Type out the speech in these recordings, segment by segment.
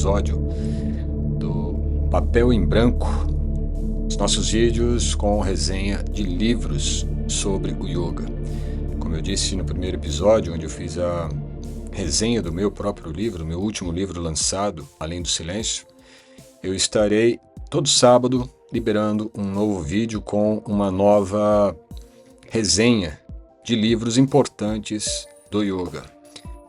episódio do Papel em Branco, os nossos vídeos com resenha de livros sobre o yoga. Como eu disse no primeiro episódio, onde eu fiz a resenha do meu próprio livro, do meu último livro lançado, Além do Silêncio, eu estarei todo sábado liberando um novo vídeo com uma nova resenha de livros importantes do yoga.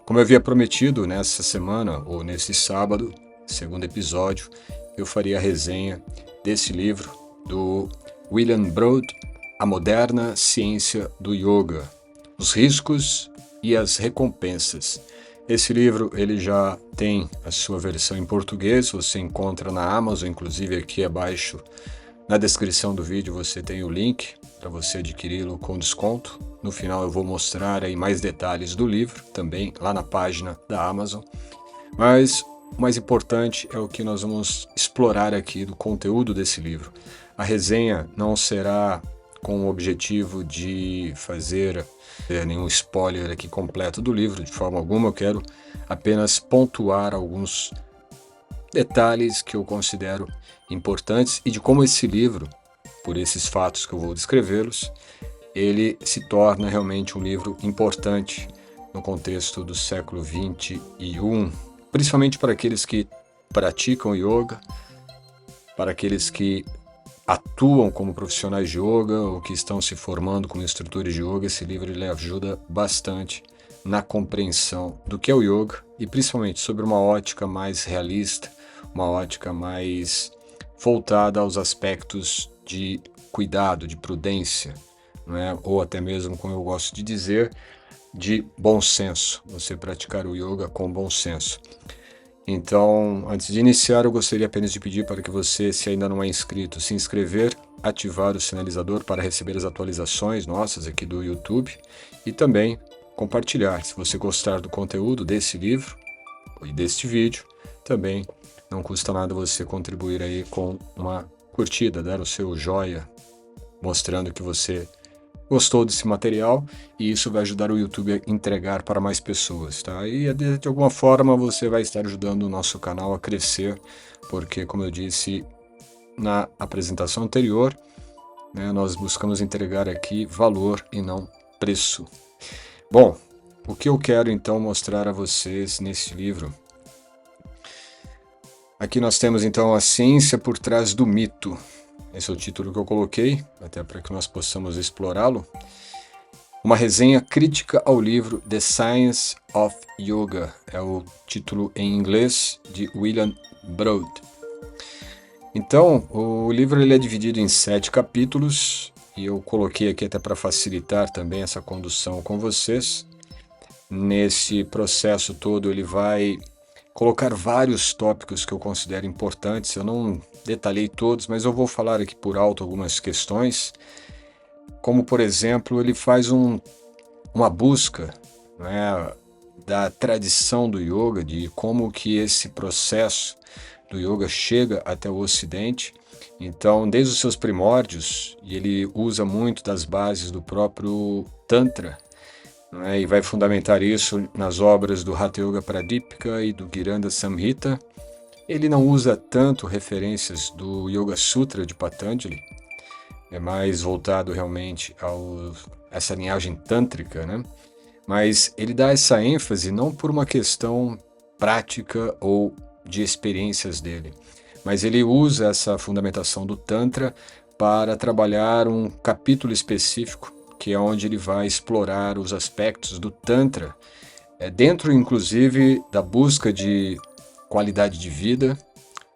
Como eu havia prometido, nessa semana, ou nesse sábado, segundo episódio, eu faria a resenha desse livro do William Broad, A Moderna Ciência do Yoga, os riscos e as recompensas. Esse livro ele já tem a sua versão em português, você encontra na Amazon, inclusive aqui abaixo na descrição do vídeo você tem o link para você adquiri-lo com desconto. No final eu vou mostrar aí mais detalhes do livro, também lá na página da Amazon. Mas o mais importante é o que nós vamos explorar aqui do conteúdo desse livro. A resenha não será com o objetivo de fazer nenhum spoiler aqui completo do livro, de forma alguma. Eu quero apenas pontuar alguns detalhes que eu considero importantes e de como esse livro, por esses fatos que eu vou descrevê-los, ele se torna realmente um livro importante no contexto do século XXI, principalmente para aqueles que praticam yoga, para aqueles que atuam como profissionais de yoga ou que estão se formando como instrutores de yoga. Esse livro ele ajuda bastante na compreensão do que é o yoga e principalmente sobre uma ótica mais realista, uma ótica mais voltada aos aspectos de cuidado, de prudência, não é? Ou até mesmo, como eu gosto de dizer, de bom senso, você praticar o yoga com bom senso. Então, antes de iniciar, eu gostaria apenas de pedir para que você, se ainda não é inscrito, se inscrever, ativar o sinalizador para receber as atualizações nossas aqui do YouTube e também compartilhar. Se você gostar do conteúdo desse livro e deste vídeo, também não custa nada você contribuir aí com uma curtida, dar o seu joia, mostrando que você gostou desse material, e isso vai ajudar o YouTube a entregar para mais pessoas, tá? E de alguma forma você vai estar ajudando o nosso canal a crescer, porque, como eu disse na apresentação anterior, né, nós buscamos entregar aqui valor e não preço. Bom, o que eu quero então mostrar a vocês nesse livro? Aqui nós temos então a ciência por trás do mito. Esse é o título que eu coloquei, até para que nós possamos explorá-lo. Uma resenha crítica ao livro The Science of Yoga. É o título em inglês de William Broad. Então, o livro ele é dividido em 7 capítulos, e eu coloquei aqui até para facilitar também essa condução com vocês. Nesse processo todo ele vai colocar vários tópicos que eu considero importantes. Eu não detalhei todos, mas eu vou falar aqui por alto algumas questões, como por exemplo, ele faz uma busca, né, da tradição do yoga, de como que esse processo do yoga chega até o Ocidente. Então, desde os seus primórdios, e ele usa muito das bases do próprio Tantra, e vai fundamentar isso nas obras do Hatha Yoga Pradipika e do Giranda Samhita. Ele não usa tanto referências do Yoga Sutra de Patanjali, é mais voltado realmente a essa linhagem tântrica, né? Mas ele dá essa ênfase não por uma questão prática ou de experiências dele, mas ele usa essa fundamentação do Tantra para trabalhar um capítulo específico, que é onde ele vai explorar os aspectos do Tantra, dentro inclusive da busca de qualidade de vida,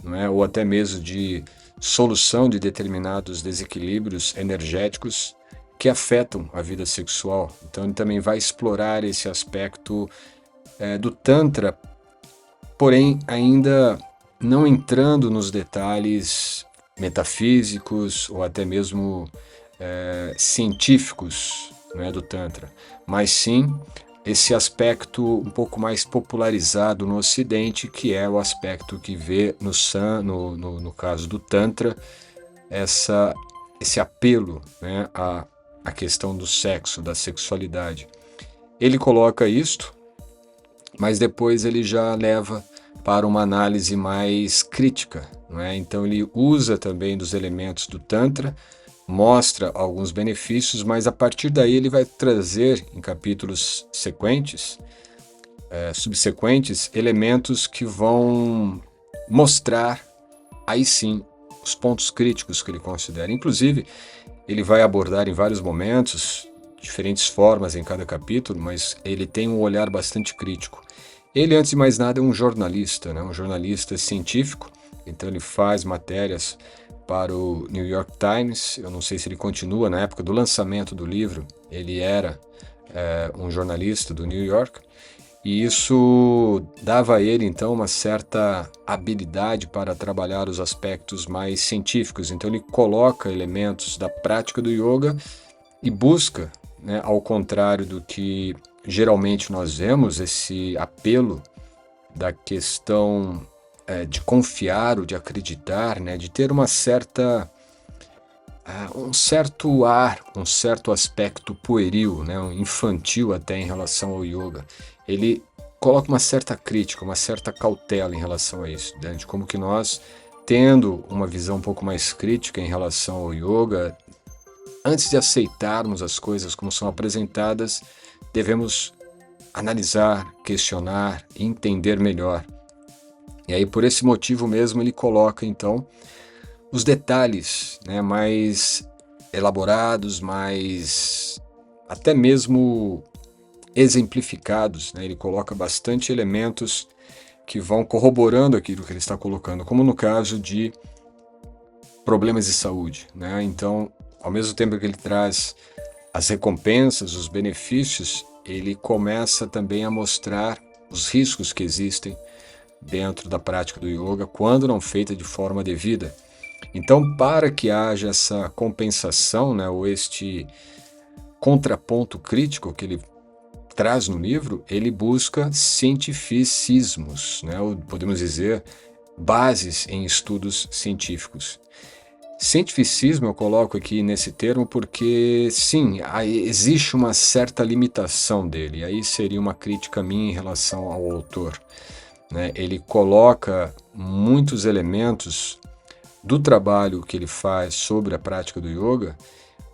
não é? Ou até mesmo de solução de determinados desequilíbrios energéticos que afetam a vida sexual. Então ele também vai explorar esse aspecto do Tantra, porém ainda não entrando nos detalhes metafísicos ou até mesmo científicos, né, do Tantra, mas sim esse aspecto um pouco mais popularizado no Ocidente, que é o aspecto que vê no caso do Tantra, esse apelo, né, à questão do sexo, da sexualidade. Ele coloca isto, mas depois ele já leva para uma análise mais crítica, não é? Então ele usa também dos elementos do Tantra, mostra alguns benefícios, mas a partir daí ele vai trazer em capítulos subsequentes, elementos que vão mostrar aí sim os pontos críticos que ele considera. Inclusive, ele vai abordar em vários momentos, diferentes formas em cada capítulo, mas ele tem um olhar bastante crítico. Ele, antes de mais nada, é um jornalista, né? Um jornalista científico, então ele faz matérias para o New York Times. Eu não sei se ele continua, na época do lançamento do livro, ele era um jornalista do New York, e isso dava a ele, então, uma certa habilidade para trabalhar os aspectos mais científicos. Então ele coloca elementos da prática do yoga e busca, né, ao contrário do que geralmente nós vemos, esse apelo da questão de confiar ou de acreditar, né, de ter um certo ar, um certo aspecto pueril, né, um infantil até em relação ao yoga. Ele coloca uma certa crítica, uma certa cautela em relação a isso, né, de como que nós, tendo uma visão um pouco mais crítica em relação ao yoga, antes de aceitarmos as coisas como são apresentadas, devemos analisar, questionar e entender melhor. E aí, por esse motivo mesmo, ele coloca, então, os detalhes, né, mais elaborados, mais até mesmo exemplificados, né? Ele coloca bastante elementos que vão corroborando aquilo que ele está colocando, como no caso de problemas de saúde, né? Então, ao mesmo tempo que ele traz as recompensas, os benefícios, ele começa também a mostrar os riscos que existem dentro da prática do yoga quando não feita de forma devida. Então, para que haja essa compensação, né, ou este contraponto crítico que ele traz no livro, ele busca cientificismos, né, ou podemos dizer, bases em estudos científicos. Cientificismo eu coloco aqui nesse termo porque, sim, existe uma certa limitação dele, aí seria uma crítica minha em relação ao autor, né? Ele coloca muitos elementos do trabalho que ele faz sobre a prática do yoga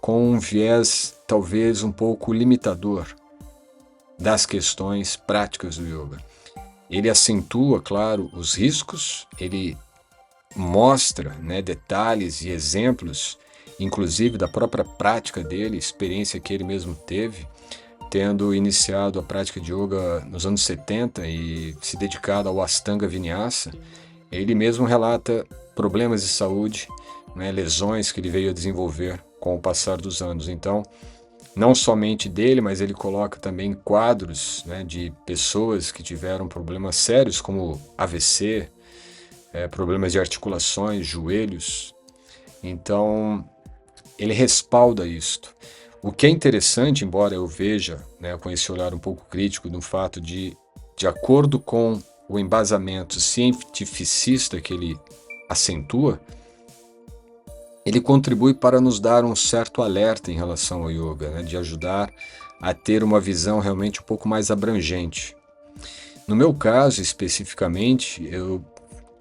com um viés talvez um pouco limitador das questões práticas do yoga. Ele acentua, claro, os riscos, ele mostra, né, detalhes e exemplos, inclusive da própria prática dele, experiência que ele mesmo teve, tendo iniciado a prática de yoga nos anos 70 e se dedicado ao Ashtanga Vinyasa. Ele mesmo relata problemas de saúde, né, lesões que ele veio a desenvolver com o passar dos anos. Então, não somente dele, mas ele coloca também quadros, né, de pessoas que tiveram problemas sérios como AVC, problemas de articulações, joelhos. Então, ele respalda isto. O que é interessante, embora eu veja, né, com esse olhar um pouco crítico, no fato de acordo com o embasamento cientificista que ele acentua, ele contribui para nos dar um certo alerta em relação ao yoga, né, de ajudar a ter uma visão realmente um pouco mais abrangente. No meu caso, especificamente,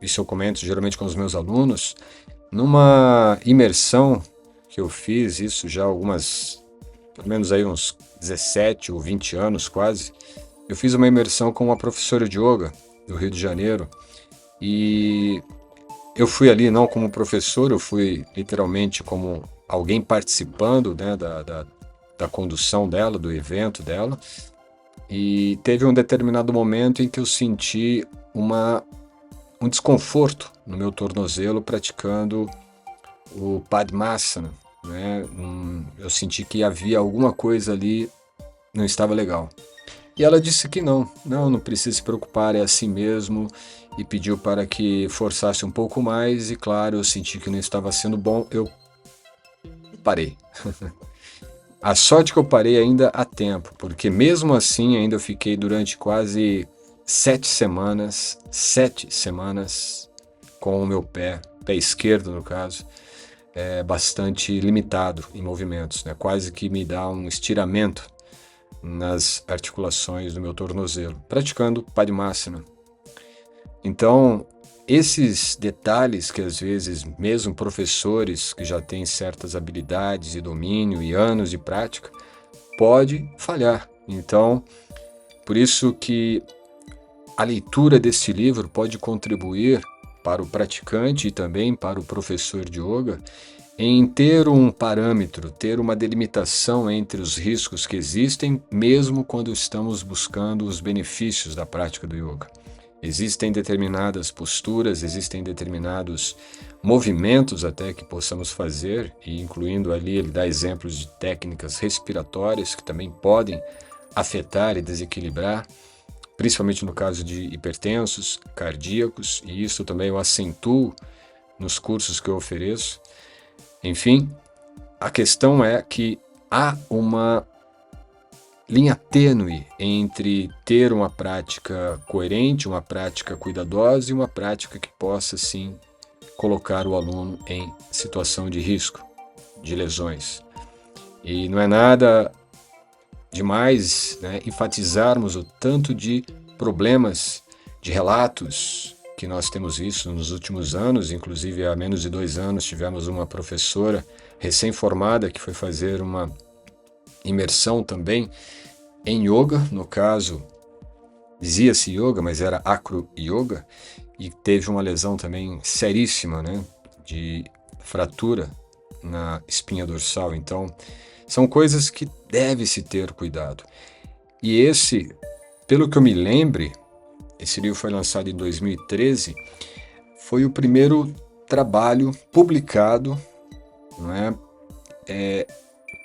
isso eu comento geralmente com os meus alunos, numa imersão que eu fiz, isso já pelo menos aí uns 17 ou 20 anos quase, eu fiz uma imersão com uma professora de yoga do Rio de Janeiro, e eu fui ali não como professor, eu fui literalmente como alguém participando, né, da condução dela, do evento dela, e teve um determinado momento em que eu senti um desconforto no meu tornozelo praticando o Padmasana, né? Eu senti que havia alguma coisa ali, não estava legal. E ela disse que não precisa se preocupar, é assim mesmo, e pediu para que forçasse um pouco mais, e claro, eu senti que não estava sendo bom, eu parei. A sorte que eu parei ainda a tempo, porque mesmo assim ainda eu fiquei durante quase 7 semanas com o meu pé esquerdo no caso, bastante limitado em movimentos, né? Quase que me dá um estiramento nas articulações do meu tornozelo, praticando Padmasana. Então, esses detalhes que às vezes mesmo professores que já têm certas habilidades e domínio e anos de prática, pode falhar. Então, por isso que a leitura desse livro pode contribuir para o praticante e também para o professor de yoga em ter um parâmetro, ter uma delimitação entre os riscos que existem, mesmo quando estamos buscando os benefícios da prática do yoga. Existem determinadas posturas, existem determinados movimentos até que possamos fazer, e incluindo ali ele dá exemplos de técnicas respiratórias que também podem afetar e desequilibrar, principalmente no caso de hipertensos, cardíacos, e isso também eu acentuo nos cursos que eu ofereço. Enfim, a questão é que há uma linha tênue entre ter uma prática coerente, uma prática cuidadosa e uma prática que possa, sim, colocar o aluno em situação de risco, de lesões. E não é nada demais, né, enfatizarmos o tanto de problemas, de relatos que nós temos visto nos últimos anos. Inclusive há menos de 2 anos tivemos uma professora recém-formada que foi fazer uma imersão também em yoga, no caso dizia-se yoga, mas era acro yoga, e teve uma lesão também seríssima, né, de fratura na espinha dorsal. Então são coisas que deve-se ter cuidado. E esse, pelo que eu me lembre, esse livro foi lançado em 2013, foi o primeiro trabalho publicado, não é,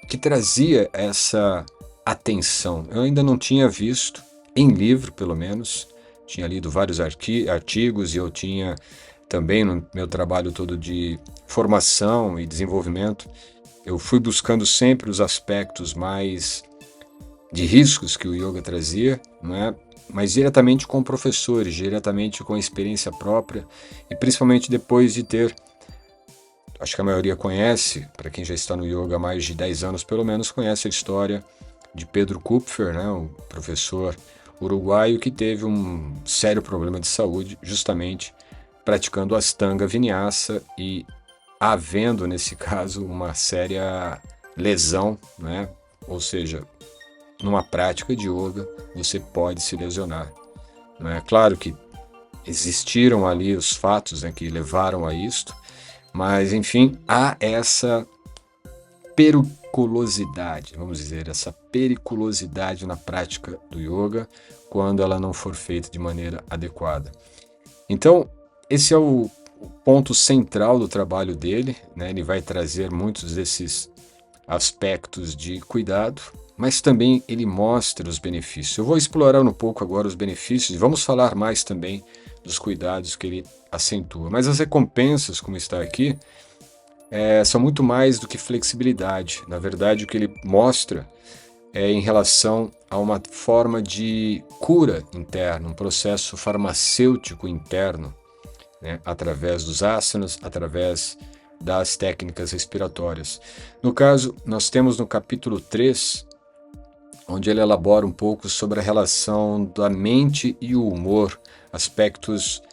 que trazia essa atenção. Eu ainda não tinha visto, em livro pelo menos, tinha lido vários artigos e eu tinha também no meu trabalho todo de formação e desenvolvimento, eu fui buscando sempre os aspectos mais de riscos que o yoga trazia, não é? Mas diretamente com professores, diretamente com experiência própria, e principalmente depois de ter, acho que a maioria conhece, para quem já está no yoga há mais de 10 anos pelo menos, conhece a história de Pedro Kupfer, né, o professor uruguaio que teve um sério problema de saúde justamente praticando Ashtanga Vinyasa e havendo nesse caso uma séria lesão, né? Ou seja, numa prática de yoga você pode se lesionar. Não é claro que existiram ali os fatos, né, que levaram a isto, mas enfim, há essa periculosidade, vamos dizer, essa periculosidade na prática do yoga quando ela não for feita de maneira adequada. Então, esse é o ponto central do trabalho dele, né? Ele vai trazer muitos desses aspectos de cuidado, mas também ele mostra os benefícios. Eu vou explorar um pouco agora os benefícios e vamos falar mais também dos cuidados que ele acentua. Mas as recompensas, como está aqui, são muito mais do que flexibilidade. Na verdade, o que ele mostra é em relação a uma forma de cura interna, um processo farmacêutico interno, né, através dos asanas, através das técnicas respiratórias. No caso, nós temos no capítulo 3, onde ele elabora um pouco sobre a relação da mente e o humor, aspectos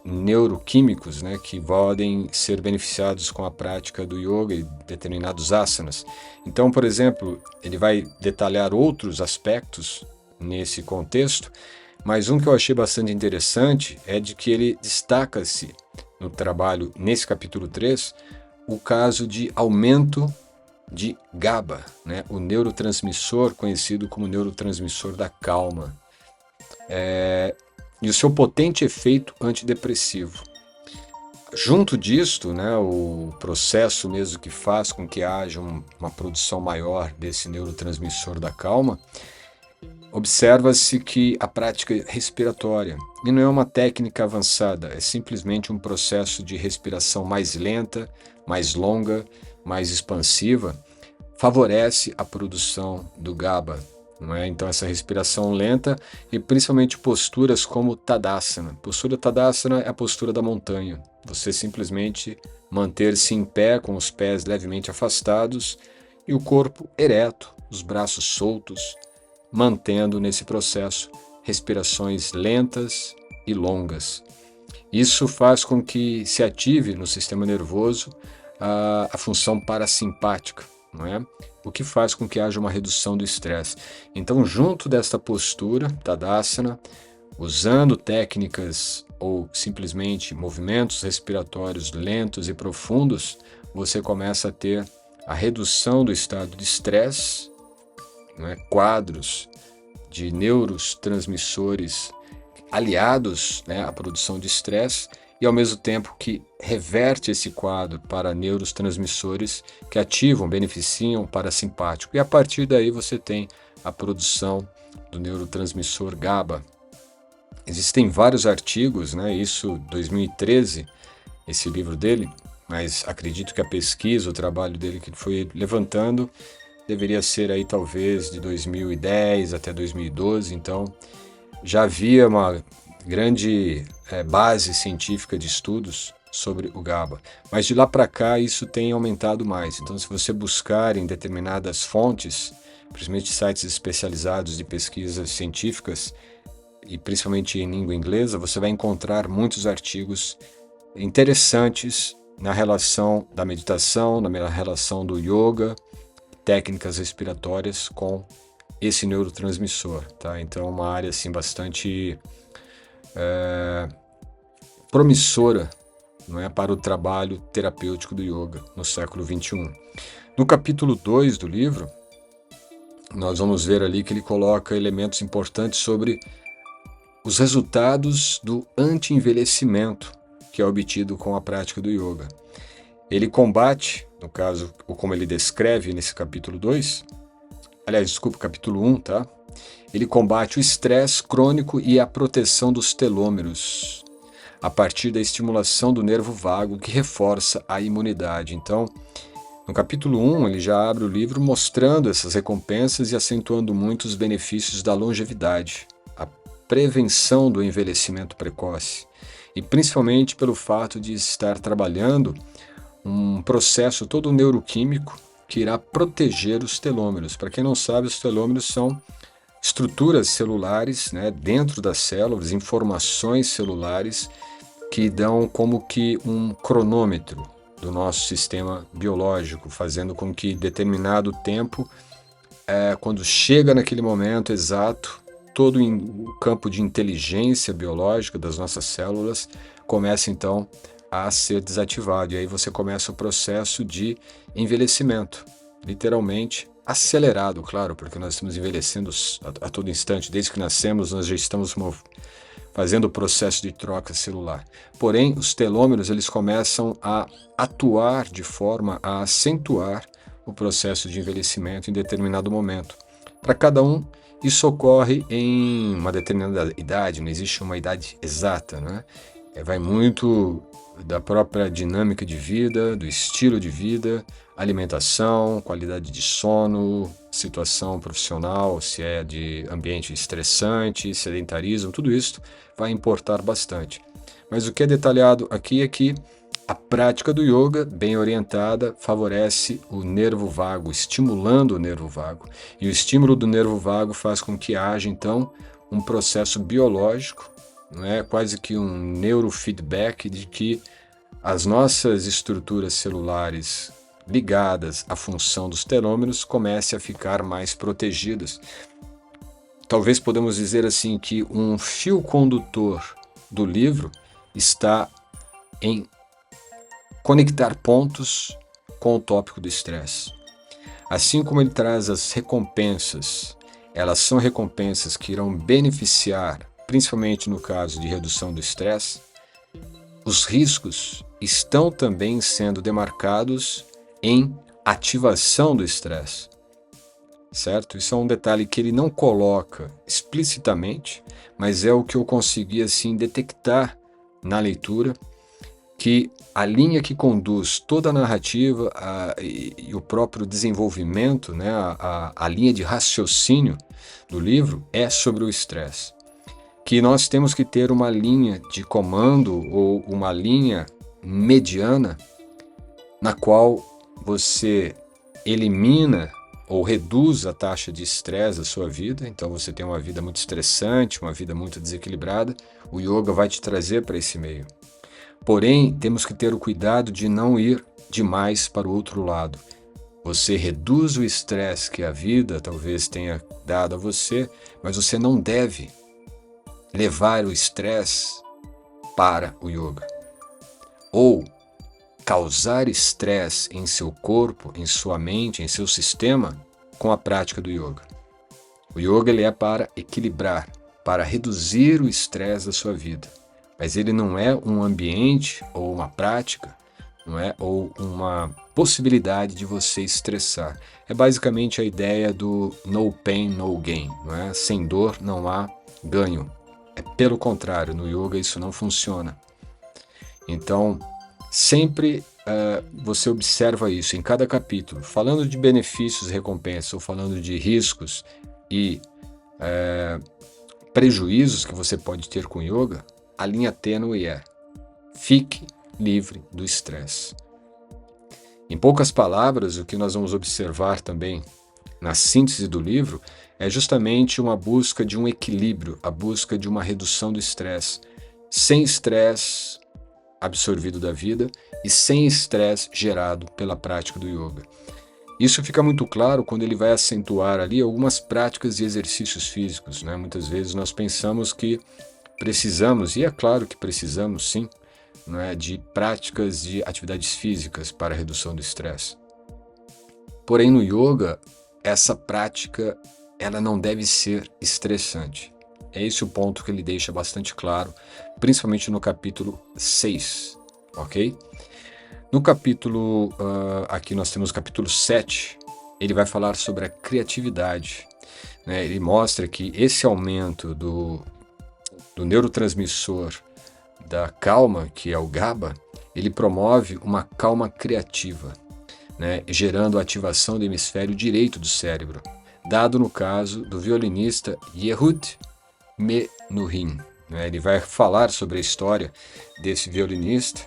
neuroquímicos, né, que podem ser beneficiados com a prática do yoga e determinados asanas. Então, por exemplo, ele vai detalhar outros aspectos nesse contexto, mas um que eu achei bastante interessante é de que ele destaca-se no trabalho, nesse capítulo 3, o caso de aumento de GABA, né, o neurotransmissor conhecido como neurotransmissor da calma. E o seu potente efeito antidepressivo. Junto disto, né, o processo mesmo que faz com que haja uma produção maior desse neurotransmissor da calma, observa-se que a prática respiratória, e não é uma técnica avançada, é simplesmente um processo de respiração mais lenta, mais longa, mais expansiva, favorece a produção do GABA. Não é? Então essa respiração lenta e principalmente posturas como Tadasana. Postura Tadasana é a postura da montanha. Você simplesmente manter-se em pé com os pés levemente afastados e o corpo ereto, os braços soltos, mantendo nesse processo respirações lentas e longas. Isso faz com que se ative no sistema nervoso a função parasimpática, não é? O que faz com que haja uma redução do estresse. Então, junto desta postura, Tadasana, usando técnicas ou simplesmente movimentos respiratórios lentos e profundos, você começa a ter a redução do estado de estresse, não é? Quadros de neurotransmissores aliados, né, à produção de estresse, e ao mesmo tempo que reverte esse quadro para neurotransmissores que ativam, beneficiam o parasimpático. E a partir daí você tem a produção do neurotransmissor GABA. Existem vários artigos, né, isso 2013, esse livro dele, mas acredito que a pesquisa, o trabalho dele que ele foi levantando, deveria ser aí talvez de 2010 até 2012, então já havia uma grande base científica de estudos sobre o GABA. Mas de lá para cá isso tem aumentado mais. Então, se você buscar em determinadas fontes, principalmente sites especializados de pesquisas científicas, e principalmente em língua inglesa, você vai encontrar muitos artigos interessantes na relação da meditação, na relação do yoga, técnicas respiratórias com esse neurotransmissor, tá? Então, uma área assim bastante promissora, não é, para o trabalho terapêutico do yoga no século XXI. No capítulo 2 do livro, nós vamos ver ali que ele coloca elementos importantes sobre os resultados do anti-envelhecimento que é obtido com a prática do yoga. Ele combate, no caso, ou como ele descreve nesse capítulo 2, aliás, desculpa, capítulo 1, tá? Ele combate o estresse crônico e a proteção dos telômeros, a partir da estimulação do nervo vago que reforça a imunidade. Então, no capítulo 1, ele já abre o livro mostrando essas recompensas e acentuando muito os benefícios da longevidade, a prevenção do envelhecimento precoce, e principalmente pelo fato de estar trabalhando um processo todo neuroquímico que irá proteger os telômeros. Para quem não sabe, os telômeros são estruturas celulares, né, dentro das células, informações celulares que dão como que um cronômetro do nosso sistema biológico, fazendo com que determinado tempo, quando chega naquele momento exato, todo o campo de inteligência biológica das nossas células começa então a ser desativado. E aí você começa o processo de envelhecimento, literalmente acelerado, claro, porque nós estamos envelhecendo a todo instante. Desde que nascemos, nós já estamos fazendo o processo de troca celular. Porém, os telômeros eles começam a atuar de forma a acentuar o processo de envelhecimento em determinado momento. Para cada um, isso ocorre em uma determinada idade, não existe uma idade exata, né? Vai muito da própria dinâmica de vida, do estilo de vida, alimentação, qualidade de sono, situação profissional, se é de ambiente estressante, sedentarismo, tudo isso vai importar bastante. Mas o que é detalhado aqui é que a prática do yoga, bem orientada, favorece o nervo vago, estimulando o nervo vago. E o estímulo do nervo vago faz com que haja, então, um processo biológico, não é? Quase que um neurofeedback de que as nossas estruturas celulares ligadas à função dos telômeros comecem a ficar mais protegidas. Talvez podemos dizer assim que um fio condutor do livro está em conectar pontos com o tópico do estresse. Assim como ele traz as recompensas, elas são recompensas que irão beneficiar, principalmente no caso de redução do estresse, os riscos estão também sendo demarcados em ativação do estresse, certo? Isso é um detalhe que ele não coloca explicitamente, mas é o que eu consegui assim detectar na leitura, que a linha que conduz toda a narrativa e o próprio desenvolvimento, né, a linha de raciocínio do livro é sobre o estresse. Que nós temos que ter uma linha de comando ou uma linha mediana na qual você elimina ou reduz a taxa de estresse da sua vida. Então você tem uma vida muito estressante, uma vida muito desequilibrada, o yoga vai te trazer para esse meio. Porém, temos que ter o cuidado de não ir demais para o outro lado. Você reduz o estresse que a vida talvez tenha dado a você, mas você não deve levar o estresse para o yoga. Ou causar estresse em seu corpo, em sua mente, em seu sistema com a prática do yoga. O yoga ele é para equilibrar, para reduzir o estresse da sua vida. Mas ele não é um ambiente ou uma prática, não é? Ou uma possibilidade de você estressar. É basicamente a ideia do no pain, no gain, não é? Sem dor não há ganho. É pelo contrário, no yoga isso não funciona. Então, sempre você observa isso em cada capítulo, falando de benefícios e recompensas, ou falando de riscos e prejuízos que você pode ter com yoga, a linha tênue é: fique livre do estresse. Em poucas palavras, o que nós vamos observar também na síntese do livro é justamente uma busca de um equilíbrio, a busca de uma redução do estresse, sem estresse absorvido da vida e sem estresse gerado pela prática do yoga. Isso fica muito claro quando ele vai acentuar ali algumas práticas e exercícios físicos, né? Muitas vezes nós pensamos que precisamos, e é claro que precisamos sim, né, de práticas de atividades físicas para a redução do estresse. Porém, no yoga, essa prática ela não deve ser estressante. É esse o ponto que ele deixa bastante claro, principalmente no capítulo 6, ok? No capítulo, aqui nós temos o capítulo 7, ele vai falar sobre a criatividade, né? Ele mostra que esse aumento do neurotransmissor da calma, que é o GABA, ele promove uma calma criativa, né? Gerando a ativação do hemisfério direito do cérebro, dado no caso do violinista Yehud Menuhin, né? Ele vai falar sobre a história desse violinista.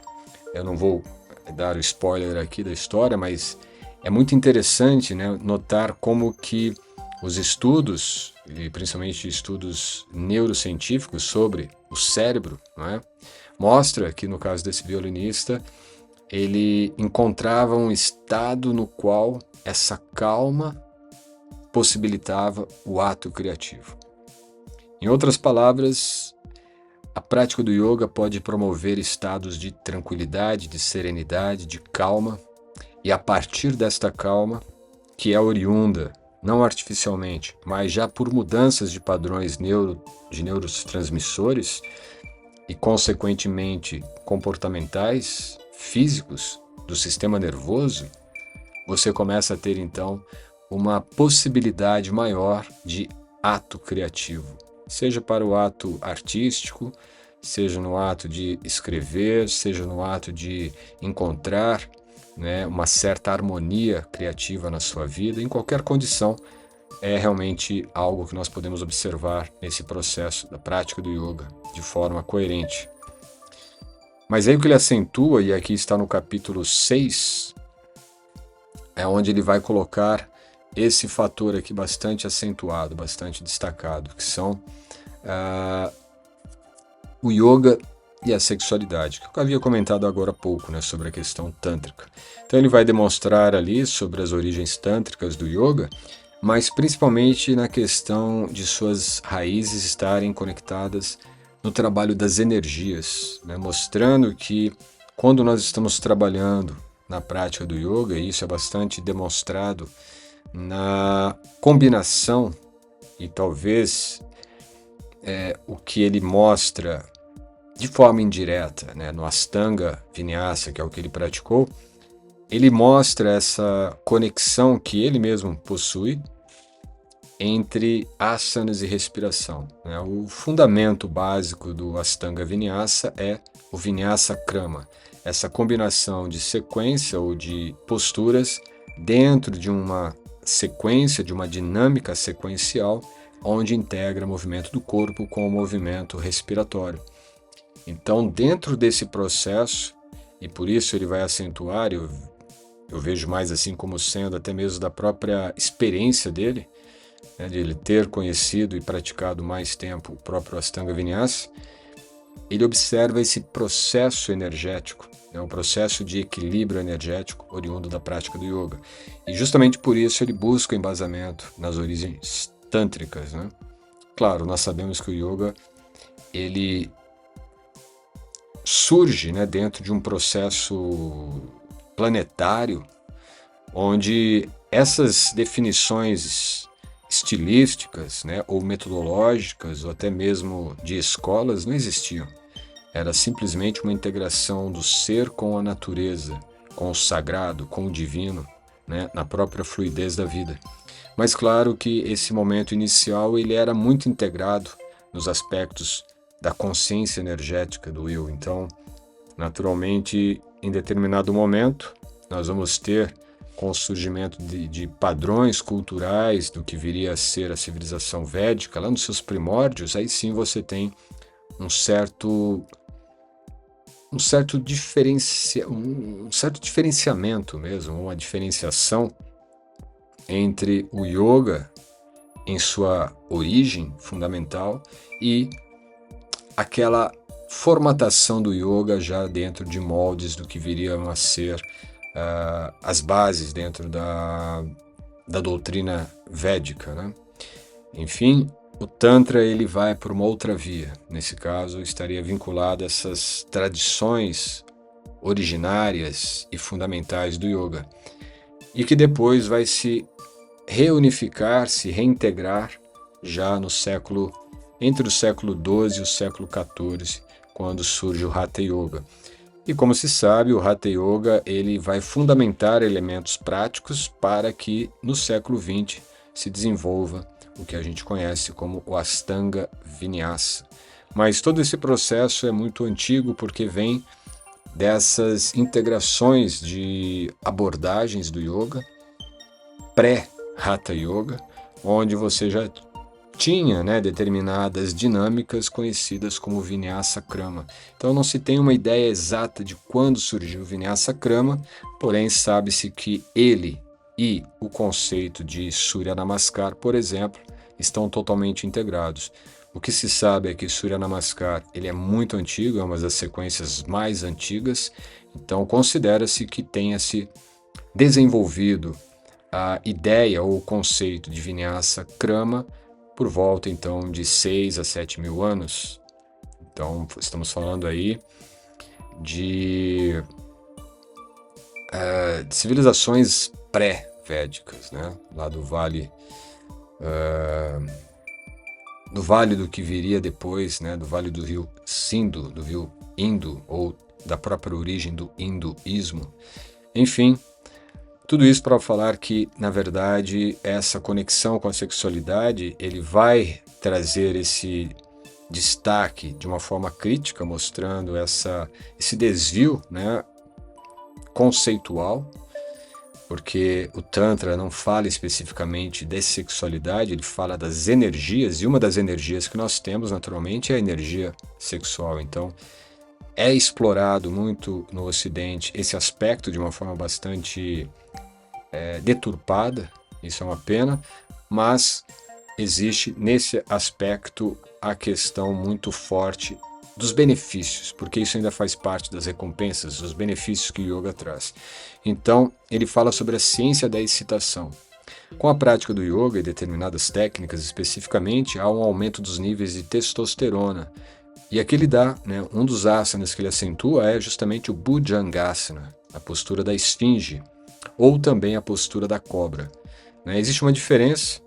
Eu não vou dar o spoiler aqui da história, mas é muito interessante, né, notar como que os estudos, e principalmente estudos neurocientíficos sobre o cérebro, né, mostra que no caso desse violinista, ele encontrava um estado no qual essa calma possibilitava o ato criativo. Em outras palavras, a prática do yoga pode promover estados de tranquilidade, de serenidade, de calma, e a partir desta calma, que é oriunda, não artificialmente, mas já por mudanças de padrões de neurotransmissores e, consequentemente, comportamentais, físicos do sistema nervoso, você começa a ter, então, uma possibilidade maior de ato criativo. Seja para o ato artístico, seja no ato de escrever, seja no ato de encontrar, né, uma certa harmonia criativa na sua vida, em qualquer condição, é realmente algo que nós podemos observar nesse processo da prática do yoga de forma coerente. Mas aí o que ele acentua, e aqui está no capítulo 6, é onde ele vai colocar esse fator aqui bastante acentuado, bastante destacado, que são o yoga e a sexualidade, que eu havia comentado agora há pouco, né, sobre a questão tântrica. Então ele vai demonstrar ali sobre as origens tântricas do yoga, mas principalmente na questão de suas raízes estarem conectadas no trabalho das energias, né, mostrando que quando nós estamos trabalhando na prática do yoga, e isso é bastante demonstrado na combinação, e talvez o que ele mostra de forma indireta, né, no Ashtanga Vinyasa, que é o que ele praticou, ele mostra essa conexão que ele mesmo possui entre asanas e respiração, né? O fundamento básico do Ashtanga Vinyasa é o Vinyasa Krama, essa combinação de sequência ou de posturas dentro de uma sequência, de uma dinâmica sequencial, onde integra o movimento do corpo com o movimento respiratório. Então, dentro desse processo, e por isso ele vai acentuar, eu vejo mais assim como sendo até mesmo da própria experiência dele, né, de ele ter conhecido e praticado mais tempo o próprio Ashtanga Vinyasa. Ele observa esse processo energético, né, um processo de equilíbrio energético oriundo da prática do yoga. E justamente por isso ele busca embasamento nas origens tântricas, né? Claro, nós sabemos que o yoga ele surge, né, dentro de um processo planetário, onde essas definições estilísticas, né, ou metodológicas, ou até mesmo de escolas, não existiam. Era simplesmente uma integração do ser com a natureza, com o sagrado, com o divino, né, na própria fluidez da vida. Mas claro que esse momento inicial ele era muito integrado nos aspectos da consciência energética do eu. Então, naturalmente, em determinado momento, nós vamos ter, com o surgimento de padrões culturais do que viria a ser a civilização védica, lá nos seus primórdios, aí sim você tem um certo diferenciamento mesmo, uma diferenciação entre o yoga em sua origem fundamental e aquela formatação do yoga já dentro de moldes do que viriam a ser as bases dentro da doutrina védica, né? Enfim, o Tantra ele vai por uma outra via. Nesse caso, estaria vinculado a essas tradições originárias e fundamentais do yoga, e que depois vai se reunificar, se reintegrar já no século, entre o século XII e o século XIV, quando surge o Hatha Yoga. E como se sabe, o Hatha Yoga ele vai fundamentar elementos práticos para que no século XX se desenvolva o que a gente conhece como o Ashtanga Vinyasa. Mas todo esse processo é muito antigo porque vem dessas integrações de abordagens do yoga, pré-Hatha Yoga, onde você já tinha, né, determinadas dinâmicas conhecidas como Vinyasa Krama. Então não se tem uma ideia exata de quando surgiu o Vinyasa Krama, porém sabe-se que ele e o conceito de Surya Namaskar, por exemplo, estão totalmente integrados. O que se sabe é que Surya Namaskar ele é muito antigo, é uma das sequências mais antigas, então considera-se que tenha se desenvolvido a ideia ou o conceito de Vinyasa Krama por volta então de 6 a 7 mil anos. Então estamos falando aí de civilizações pré-védicas, né? Lá do vale do que viria depois, né? Do vale do rio Sindhu, do rio Indo, ou da própria origem do hinduísmo. Enfim, tudo isso para falar que, na verdade, essa conexão com a sexualidade, ele vai trazer esse destaque de uma forma crítica, mostrando esse desvio, né, conceitual, porque o Tantra não fala especificamente de sexualidade, ele fala das energias, e uma das energias que nós temos, naturalmente, é a energia sexual. Então, é explorado muito no Ocidente esse aspecto de uma forma bastante deturpada, isso é uma pena, mas existe nesse aspecto a questão muito forte dos benefícios, porque isso ainda faz parte das recompensas, dos benefícios que o yoga traz. Então, ele fala sobre a ciência da excitação. Com a prática do yoga e determinadas técnicas especificamente, há um aumento dos níveis de testosterona. E aqui ele dá, né, um dos asanas que ele acentua é justamente o Bhujangasana, a postura da esfinge, ou também a postura da cobra. Né? Existe uma diferença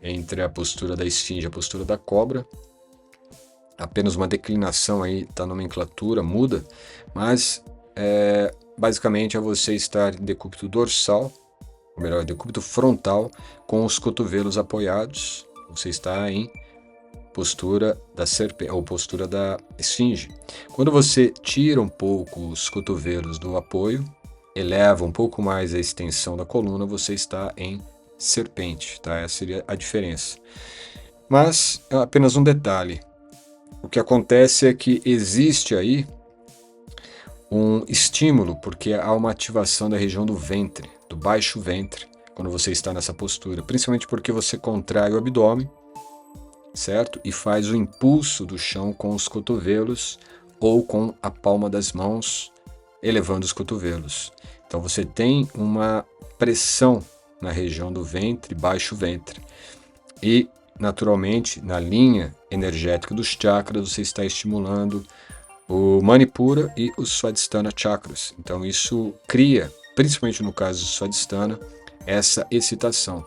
entre a postura da esfinge e a postura da cobra, apenas uma declinação aí da nomenclatura muda, mas basicamente é você estar em decúbito dorsal, ou melhor, decúbito frontal, com os cotovelos apoiados, você está em postura da serpente, ou postura da esfinge. Quando você tira um pouco os cotovelos do apoio, eleva um pouco mais a extensão da coluna, você está em serpente, tá? Essa seria a diferença. Mas é apenas um detalhe. O que acontece é que existe aí um estímulo, porque há uma ativação da região do ventre, do baixo ventre, quando você está nessa postura, principalmente porque você contrai o abdômen, certo? E faz o impulso do chão com os cotovelos ou com a palma das mãos, elevando os cotovelos. Então você tem uma pressão na região do ventre, baixo ventre. E, naturalmente, na linha energética dos chakras, você está estimulando o Manipura e o Swadhisthana chakras. Então isso cria, principalmente no caso do Swadhisthana, essa excitação.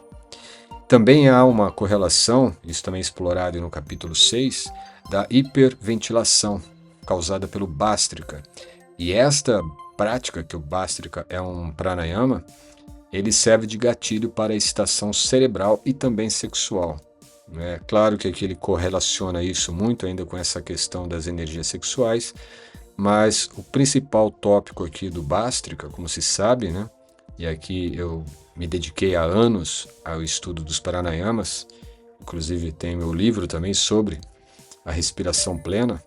Também há uma correlação, isso também é explorado no capítulo 6, da hiperventilação causada pelo Bhastrika. E esta prática, que o Bhastrika é um pranayama, ele serve de gatilho para a excitação cerebral e também sexual. É claro que aqui ele correlaciona isso muito ainda com essa questão das energias sexuais, mas o principal tópico aqui do Bhastrika, como se sabe, né? E aqui eu me dediquei há anos ao estudo dos pranayamas, inclusive tem meu livro também sobre a respiração plena.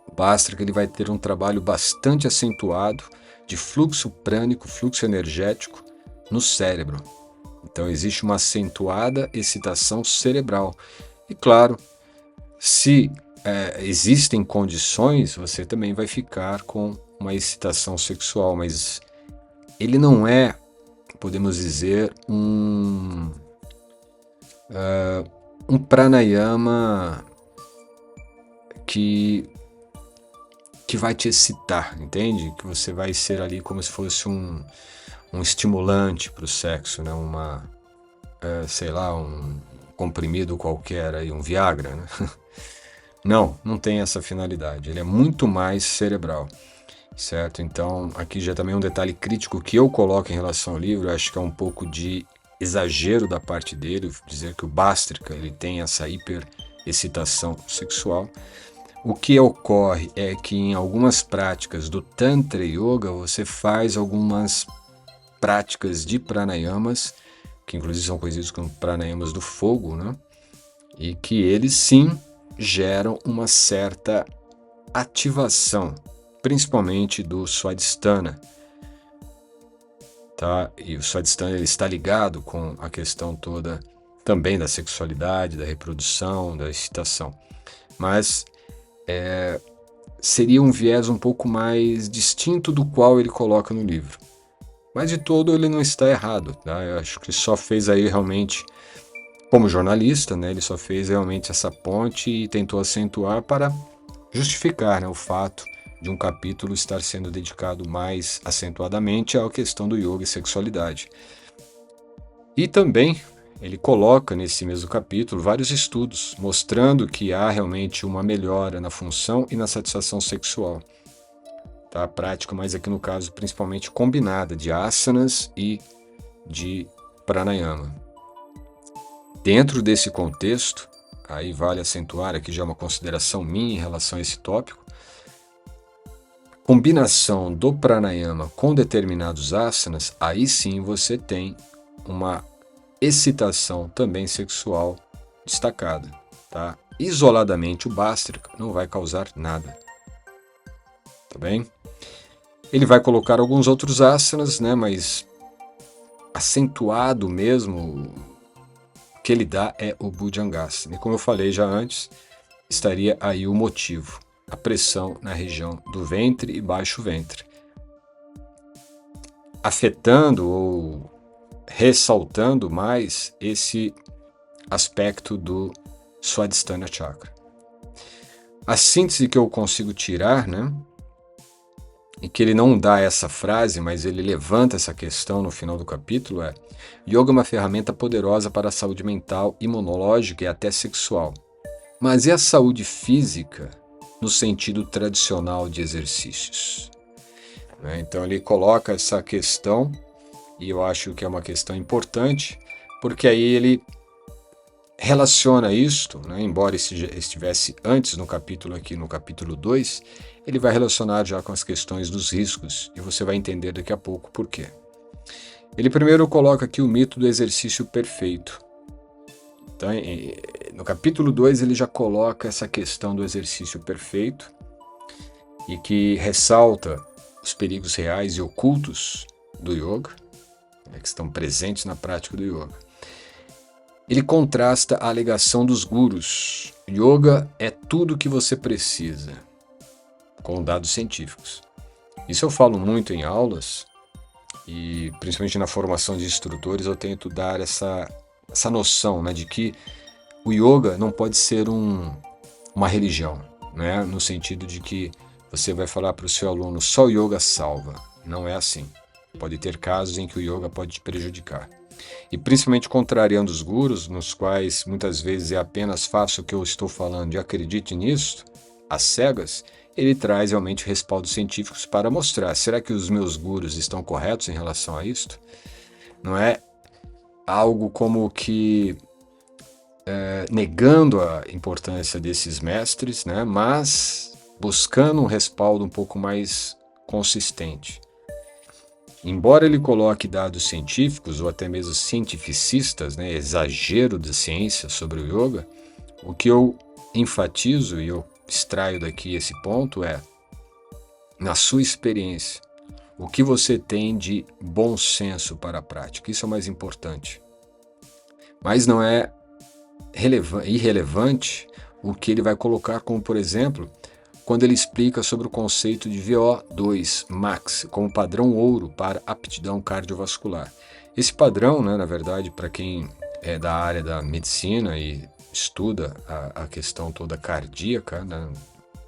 O Bhastrika ele vai ter um trabalho bastante acentuado de fluxo prânico, fluxo energético no cérebro. Então existe uma acentuada excitação cerebral. E claro, se existem condições, você também vai ficar com uma excitação sexual, mas ele não é, podemos dizer, um pranayama que vai te excitar, entende? Que você vai ser ali como se fosse um estimulante para o sexo, né? Sei lá, um comprimido qualquer, aí, um Viagra, né? Não tem essa finalidade. Ele é muito mais cerebral, certo? Então, aqui já também um detalhe crítico que eu coloco em relação ao livro, eu acho que é um pouco de exagero da parte dele, dizer que o Bhastrika ele tem essa hiperexcitação sexual. O que ocorre é que em algumas práticas do Tantra Yoga, você faz algumas práticas de pranayamas, que inclusive são conhecidos como pranayamas do fogo, né? E que eles sim geram uma certa ativação, principalmente do Swadhisthana. Tá? E o Swadhisthana ele está ligado com a questão toda também da sexualidade, da reprodução, da excitação. Mas seria um viés um pouco mais distinto do qual ele coloca no livro. Mas de todo ele não está errado, tá? Eu acho que ele só fez aí realmente, como jornalista, né? Ele só fez realmente essa ponte e tentou acentuar para justificar, né, o fato de um capítulo estar sendo dedicado mais acentuadamente à questão do yoga e sexualidade. E também ele coloca nesse mesmo capítulo vários estudos mostrando que há realmente uma melhora na função e na satisfação sexual. Tá? A prática, mas aqui no caso principalmente combinada de asanas e de pranayama. Dentro desse contexto, aí vale acentuar aqui já uma consideração minha em relação a esse tópico, combinação do pranayama com determinados asanas, aí sim você tem uma excitação também sexual destacada. Tá? Isoladamente o Bhastrika não vai causar nada. Tá bem? Ele vai colocar alguns outros asanas, né, mas acentuado mesmo que ele dá é o Bhujangasana. E como eu falei já antes, estaria aí o motivo, a pressão na região do ventre e baixo ventre, afetando ou ressaltando mais esse aspecto do Swadhisthana Chakra. A síntese que eu consigo tirar, né, e que ele não dá essa frase, mas ele levanta essa questão no final do capítulo é: Yoga é uma ferramenta poderosa para a saúde mental, imunológica e até sexual. Mas e a saúde física no sentido tradicional de exercícios? Então ele coloca essa questão, e eu acho que é uma questão importante, porque aí ele relaciona isto, né, embora estivesse antes no capítulo aqui, no capítulo 2, ele vai relacionar já com as questões dos riscos, e você vai entender daqui a pouco por quê. Ele primeiro coloca aqui o mito do exercício perfeito. Então, no capítulo 2 ele já coloca essa questão do exercício perfeito, e que ressalta os perigos reais e ocultos do yoga, que estão presentes na prática do yoga. Ele contrasta a alegação dos gurus. Yoga é tudo o que você precisa, com dados científicos. Isso eu falo muito em aulas e principalmente na formação de instrutores eu tento dar essa noção, né, de que o yoga não pode ser uma religião, né, no sentido de que você vai falar para o seu aluno só o yoga salva. Não é assim. Pode ter casos em que o yoga pode te prejudicar. E principalmente contrariando os gurus, nos quais muitas vezes é apenas faça o que eu estou falando e acredite nisso, às cegas, ele traz realmente respaldos científicos para mostrar, será que os meus gurus estão corretos em relação a isto? Não é algo como que negando a importância desses mestres, né, mas buscando um respaldo um pouco mais consistente. Embora ele coloque dados científicos ou até mesmo cientificistas, né, exagero da ciência sobre o yoga, o que eu enfatizo e eu extraio daqui esse ponto é, na sua experiência, o que você tem de bom senso para a prática. Isso é o mais importante. Mas não é irrelevante o que ele vai colocar como, por exemplo, quando ele explica sobre o conceito de VO2 Max como padrão ouro para aptidão cardiovascular. Esse padrão, né, na verdade, para quem é da área da medicina e estuda a questão toda cardíaca, né,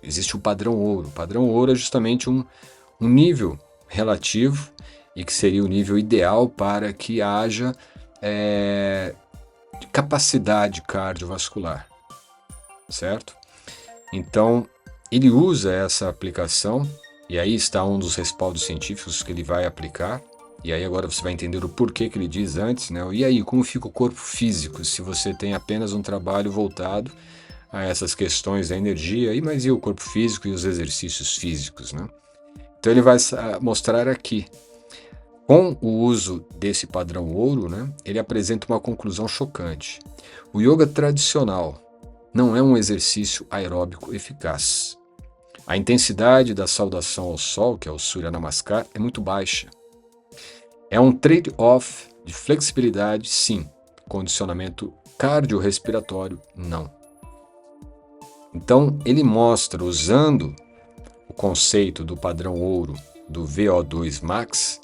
existe o padrão ouro. O padrão ouro é justamente um nível relativo e que seria o nível ideal para que haja capacidade cardiovascular, certo? Então, ele usa essa aplicação, e aí está um dos respaldos científicos que ele vai aplicar, e aí agora você vai entender o porquê que ele diz antes, né? E aí, como fica o corpo físico se você tem apenas um trabalho voltado a essas questões da energia, mas e o corpo físico e os exercícios físicos, né? Então ele vai mostrar aqui, com o uso desse padrão ouro, né, ele apresenta uma conclusão chocante. O yoga tradicional não é um exercício aeróbico eficaz. A intensidade da saudação ao sol, que é o Surya Namaskar, é muito baixa. É um trade-off de flexibilidade, sim. Condicionamento cardiorrespiratório, não. Então, ele mostra, usando o conceito do padrão ouro do VO2 Max,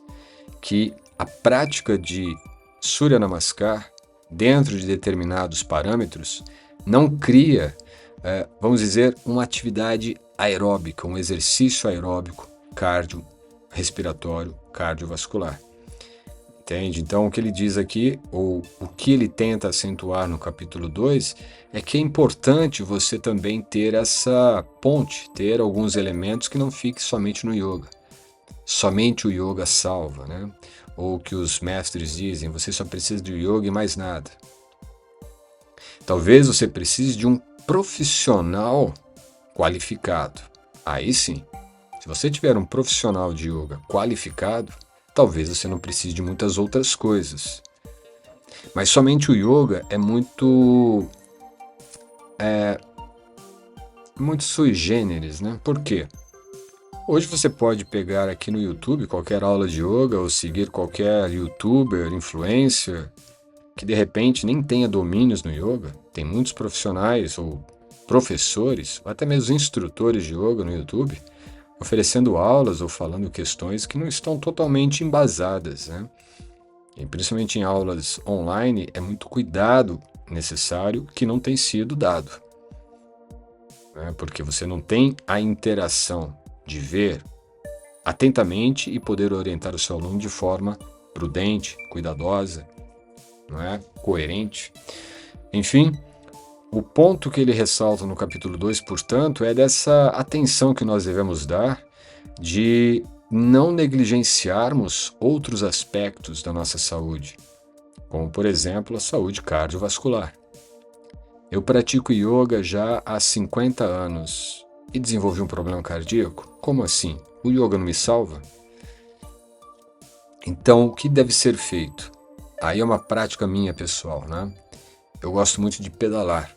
que a prática de Surya Namaskar, dentro de determinados parâmetros, não cria, vamos dizer, uma atividade aeróbica, um exercício aeróbico cardiorrespiratório, cardiovascular. Entende? Então, o que ele diz aqui, ou o que ele tenta acentuar no capítulo 2, é que é importante você também ter essa ponte, ter alguns elementos que não fiquem somente no yoga. Somente o yoga salva, né? Ou que os mestres dizem, você só precisa de yoga e mais nada. Talvez você precise de um profissional qualificado. Aí sim, se você tiver um profissional de yoga qualificado, talvez você não precise de muitas outras coisas. Mas somente o yoga é muito sui generis, né? Por quê? Hoje você pode pegar aqui no YouTube qualquer aula de yoga ou seguir qualquer youtuber, influencer, que de repente nem tenha domínios no yoga. Tem muitos profissionais ou professores, ou até mesmo instrutores de yoga no YouTube, oferecendo aulas ou falando questões que não estão totalmente embasadas, né? E principalmente em aulas online, é muito cuidado necessário que não tem sido dado, né? Porque você não tem a interação de ver atentamente e poder orientar o seu aluno de forma prudente, cuidadosa, não é? Coerente. Enfim, o ponto que ele ressalta no capítulo 2, portanto, é dessa atenção que nós devemos dar de não negligenciarmos outros aspectos da nossa saúde, como, por exemplo, a saúde cardiovascular. Eu pratico yoga já há 50 anos e desenvolvi um problema cardíaco? Como assim? O yoga não me salva? Então, o que deve ser feito? Aí é uma prática minha pessoal, né? Eu gosto muito de pedalar.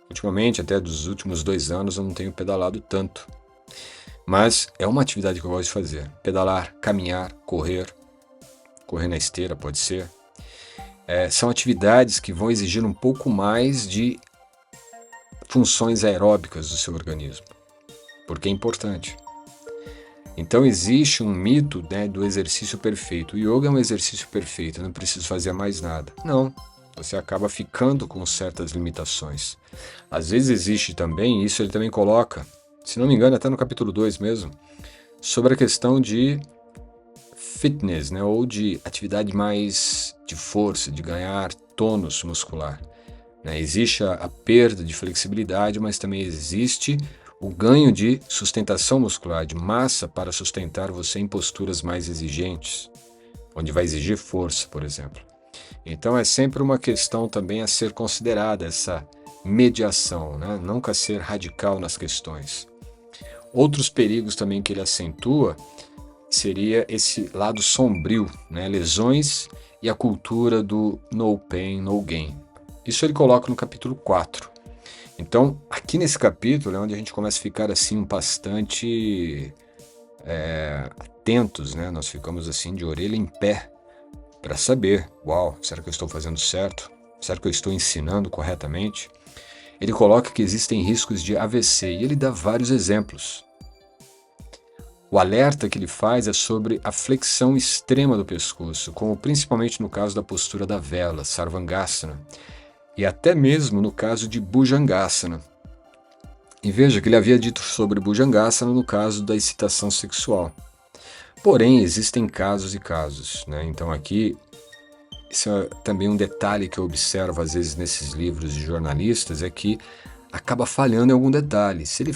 Ultimamente, até dos últimos 2 anos, eu não tenho pedalado tanto. Mas é uma atividade que eu gosto de fazer. Pedalar, caminhar, correr na esteira pode ser. São atividades que vão exigir um pouco mais de funções aeróbicas do seu organismo, porque é importante. Então existe um mito, né, do exercício perfeito. O yoga é um exercício perfeito, eu não preciso fazer mais nada. Não, você acaba ficando com certas limitações. Às vezes existe também, isso ele também coloca, se não me engano até no capítulo 2 mesmo, sobre a questão de fitness, né, ou de atividade mais de força, de ganhar tônus muscular. Existe a perda de flexibilidade, mas também existe o ganho de sustentação muscular, de massa para sustentar você em posturas mais exigentes, onde vai exigir força, por exemplo. Então é sempre uma questão também a ser considerada, essa mediação, né? Nunca ser radical nas questões. Outros perigos também que ele acentua seria esse lado sombrio, né? Lesões e a cultura do no pain, no gain. Isso ele coloca no capítulo 4. Então, aqui nesse capítulo é onde a gente começa a ficar assim bastante atentos, né? Nós ficamos assim de orelha em pé para saber, uau, será que eu estou fazendo certo? Será que eu estou ensinando corretamente? Ele coloca que existem riscos de AVC e ele dá vários exemplos. O alerta que ele faz é sobre a flexão extrema do pescoço, como principalmente no caso da postura da vela, Sarvangasana, e até mesmo no caso de Bhujangasana. E veja que ele havia dito sobre Bhujangasana no caso da excitação sexual. Porém, existem casos e casos, né? Então aqui, isso é também um detalhe que eu observo às vezes nesses livros de jornalistas, é que acaba falhando em algum detalhe. Se ele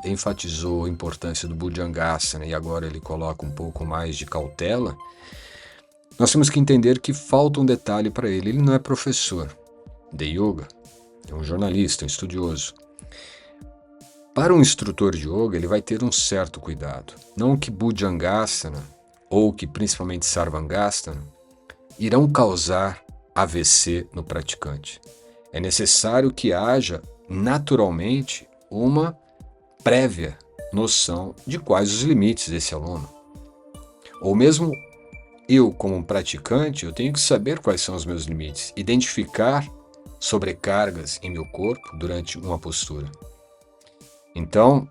enfatizou a importância do Bhujangasana e agora ele coloca um pouco mais de cautela, nós temos que entender que falta um detalhe para ele. Ele não é professor de yoga, é um jornalista, um estudioso. Para um instrutor de yoga, ele vai ter um certo cuidado. Não que Bhujangasana, ou que principalmente Sarvangasana, irão causar AVC no praticante. É necessário que haja naturalmente uma prévia noção de quais os limites desse aluno. Ou mesmo eu, como um praticante, eu tenho que saber quais são os meus limites, identificar sobrecargas em meu corpo durante uma postura. Então,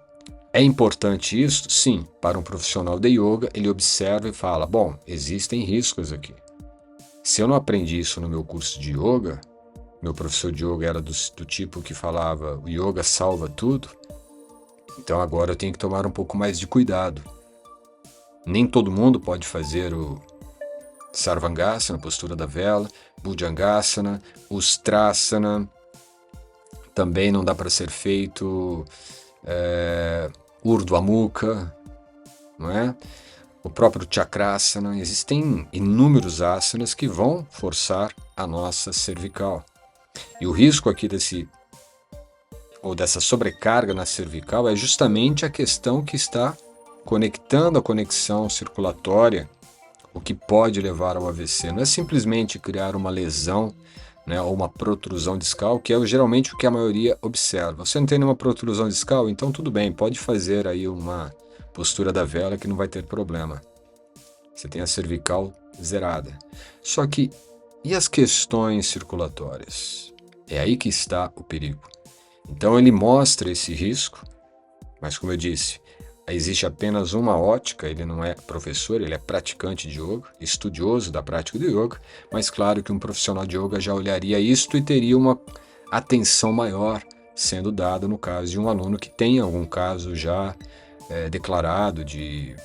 é importante isso? Sim, para um profissional de yoga, ele observa e fala, bom, existem riscos aqui. Se eu não aprendi isso no meu curso de yoga, meu professor de yoga era do tipo que falava, o yoga salva tudo, então agora eu tenho que tomar um pouco mais de cuidado. Nem todo mundo pode fazer o Sarvangasana, postura da vela, Bhujangasana, Ustrasana, também não dá para ser feito Urdhva Mukha, não é? O próprio Chakrasana, existem inúmeros asanas que vão forçar a nossa cervical. E o risco aqui dessa sobrecarga na cervical é justamente a questão que está conectando a conexão circulatória, o que pode levar ao AVC. Não é simplesmente criar uma lesão, né, ou uma protrusão discal, que é geralmente o que a maioria observa. Você não tem nenhuma protrusão discal? Então tudo bem, pode fazer aí uma postura da vela que não vai ter problema. Você tem a cervical zerada. Só que, e as questões circulatórias? É aí que está o perigo. Então ele mostra esse risco, mas como eu disse, existe apenas uma ótica, ele não é professor, ele é praticante de yoga, estudioso da prática do yoga, mas claro que um profissional de yoga já olharia isto e teria uma atenção maior sendo dada no caso de um aluno que tem algum caso já declarado de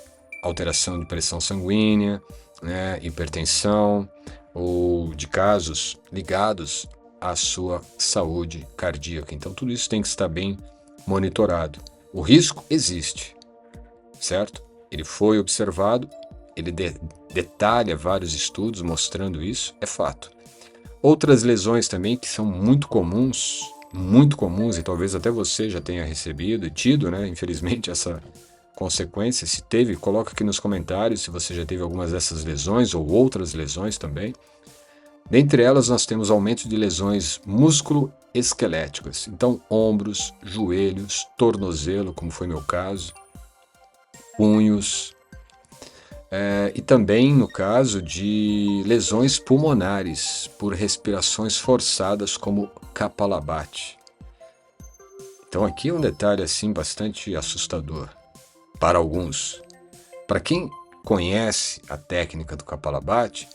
alteração de pressão sanguínea, né, hipertensão, ou de casos ligados à sua saúde cardíaca. Então tudo isso tem que estar bem monitorado. O risco existe, certo? Ele foi observado, ele detalha vários estudos mostrando isso, é fato. Outras lesões também que são muito comuns, e talvez até você já tenha recebido e tido, né, infelizmente, essa consequência. Se teve, coloca aqui nos comentários se você já teve algumas dessas lesões ou outras lesões também. Dentre elas, nós temos aumento de lesões músculo-esqueléticas. Então, ombros, joelhos, tornozelo, como foi meu caso, punhos, e também no caso de lesões pulmonares por respirações forçadas como Kapalabhati. Então aqui é um detalhe assim bastante assustador para alguns. Para quem conhece a técnica do Kapalabhati,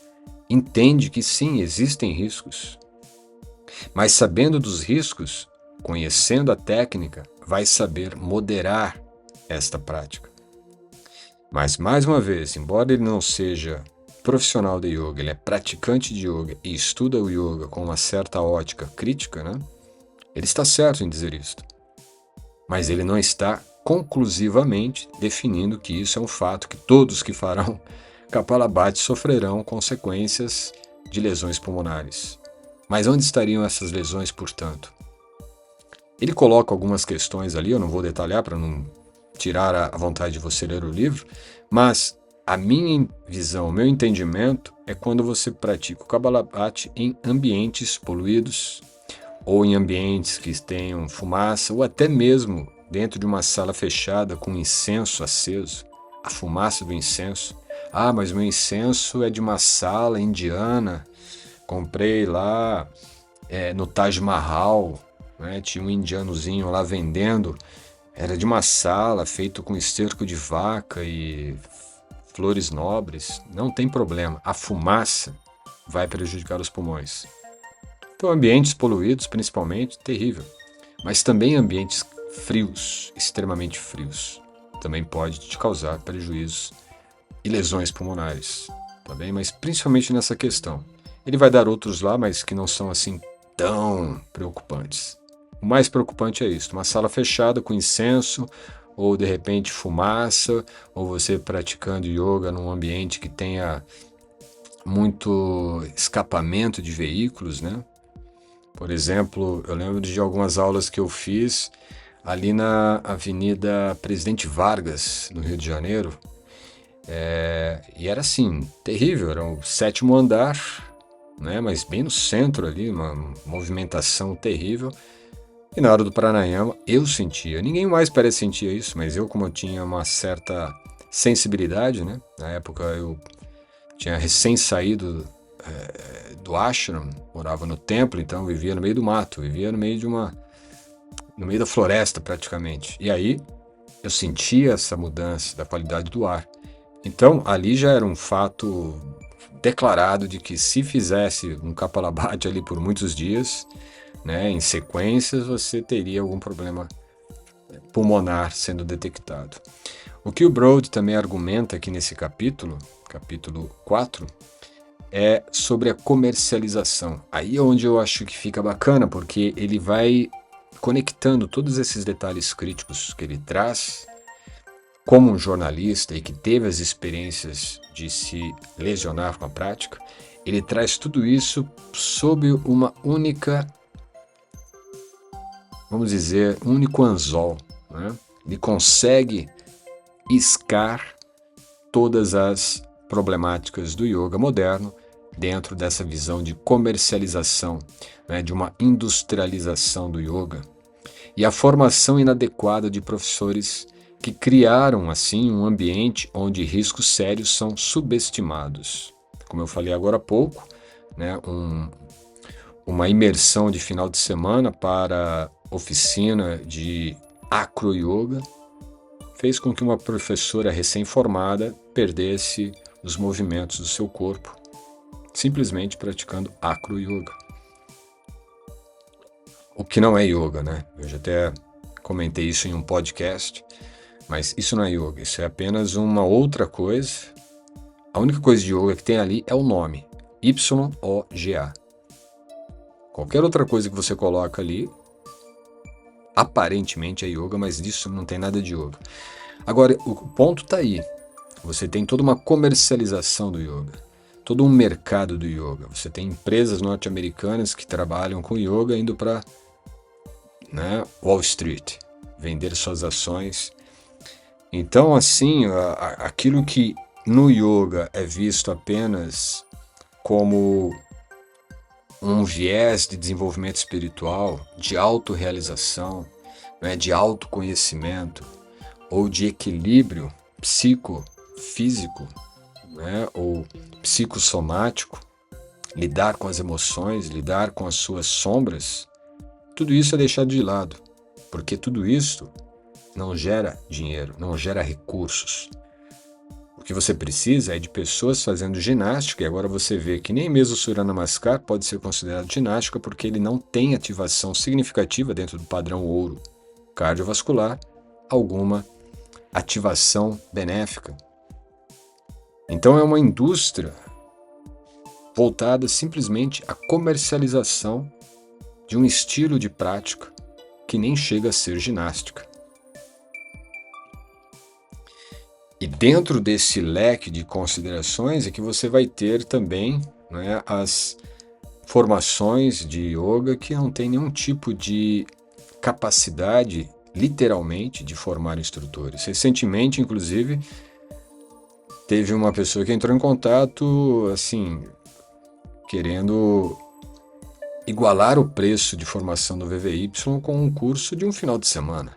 entende que sim, existem riscos. Mas sabendo dos riscos, conhecendo a técnica, vai saber moderar esta prática. Mas, mais uma vez, embora ele não seja profissional de yoga, ele é praticante de yoga e estuda o yoga com uma certa ótica crítica, né? Ele está certo em dizer isso. Mas ele não está conclusivamente definindo que isso é um fato, que todos que farão Kapalabhati sofrerão consequências de lesões pulmonares. Mas onde estariam essas lesões, portanto? Ele coloca algumas questões ali, eu não vou detalhar para não tirar a vontade de você ler o livro, mas a minha visão, o meu entendimento é quando você pratica o Kapalabhati em ambientes poluídos, ou em ambientes que tenham fumaça, ou até mesmo dentro de uma sala fechada com incenso aceso, a fumaça do incenso. Ah, mas meu incenso é de uma sala indiana, comprei lá no Taj Mahal, né? Tinha um indianozinho lá vendendo, era de uma sala feito com esterco de vaca e flores nobres. Não tem problema, a fumaça vai prejudicar os pulmões. Então ambientes poluídos principalmente, terrível. Mas também ambientes frios, extremamente frios, também pode te causar prejuízos e lesões pulmonares, tá bem? Mas principalmente nessa questão. Ele vai dar outros lá, mas que não são assim tão preocupantes. O mais preocupante é isso, uma sala fechada com incenso, ou de repente fumaça, ou você praticando yoga num ambiente que tenha muito escapamento de veículos, né? Por exemplo, eu lembro de algumas aulas que eu fiz ali na Avenida Presidente Vargas, no Rio de Janeiro, e era assim, terrível, era o 7º andar, né? Mas bem no centro ali, uma movimentação terrível. E na hora do pranayama, eu sentia. Ninguém mais parece sentir isso, mas eu, como eu tinha uma certa sensibilidade, né? Na época eu tinha recém saído do ashram, morava no templo, então eu vivia no meio do mato, vivia no meio da floresta praticamente. E aí eu sentia essa mudança da qualidade do ar. Então ali já era um fato declarado de que se fizesse um Kapalabhati ali por muitos dias, né, em sequências, você teria algum problema pulmonar sendo detectado. O que o Broad também argumenta aqui nesse capítulo 4, é sobre a comercialização. Aí é onde eu acho que fica bacana, porque ele vai conectando todos esses detalhes críticos que ele traz, como um jornalista e que teve as experiências de se lesionar com a prática, ele traz tudo isso sob uma única, vamos dizer, um único anzol, né? Ele consegue iscar todas as problemáticas do yoga moderno dentro dessa visão de comercialização, né, de uma industrialização do yoga e a formação inadequada de professores que criaram assim um ambiente onde riscos sérios são subestimados. Como eu falei agora há pouco, né, uma imersão de final de semana para oficina de acro yoga fez com que uma professora recém-formada perdesse os movimentos do seu corpo, simplesmente praticando acro yoga. O que não é yoga, né? Eu já até comentei isso em um podcast, mas isso não é yoga, isso é apenas uma outra coisa. A única coisa de yoga que tem ali é o nome, YOGA. Qualquer outra coisa que você coloca ali, aparentemente é yoga, mas disso não tem nada de yoga. Agora, o ponto está aí. Você tem toda uma comercialização do yoga, todo um mercado do yoga. Você tem empresas norte-americanas que trabalham com yoga indo para, né, Wall Street, vender suas ações. Então, assim, aquilo que no yoga é visto apenas como um viés de desenvolvimento espiritual, de autorrealização, né, de autoconhecimento ou de equilíbrio, psicofísico, né, ou psicossomático, lidar com as emoções, lidar com as suas sombras, tudo isso é deixado de lado, porque tudo isso não gera dinheiro, não gera recursos. O que você precisa é de pessoas fazendo ginástica, e agora você vê que nem mesmo o Surya Namaskar pode ser considerado ginástica porque ele não tem ativação significativa dentro do padrão ouro cardiovascular, alguma ativação benéfica. Então é uma indústria voltada simplesmente à comercialização de um estilo de prática que nem chega a ser ginástica. E dentro desse leque de considerações é que você vai ter também, né, as formações de yoga que não tem nenhum tipo de capacidade, literalmente, de formar instrutores. Recentemente, inclusive, teve uma pessoa que entrou em contato, assim, querendo igualar o preço de formação do VVY com um curso de um final de semana.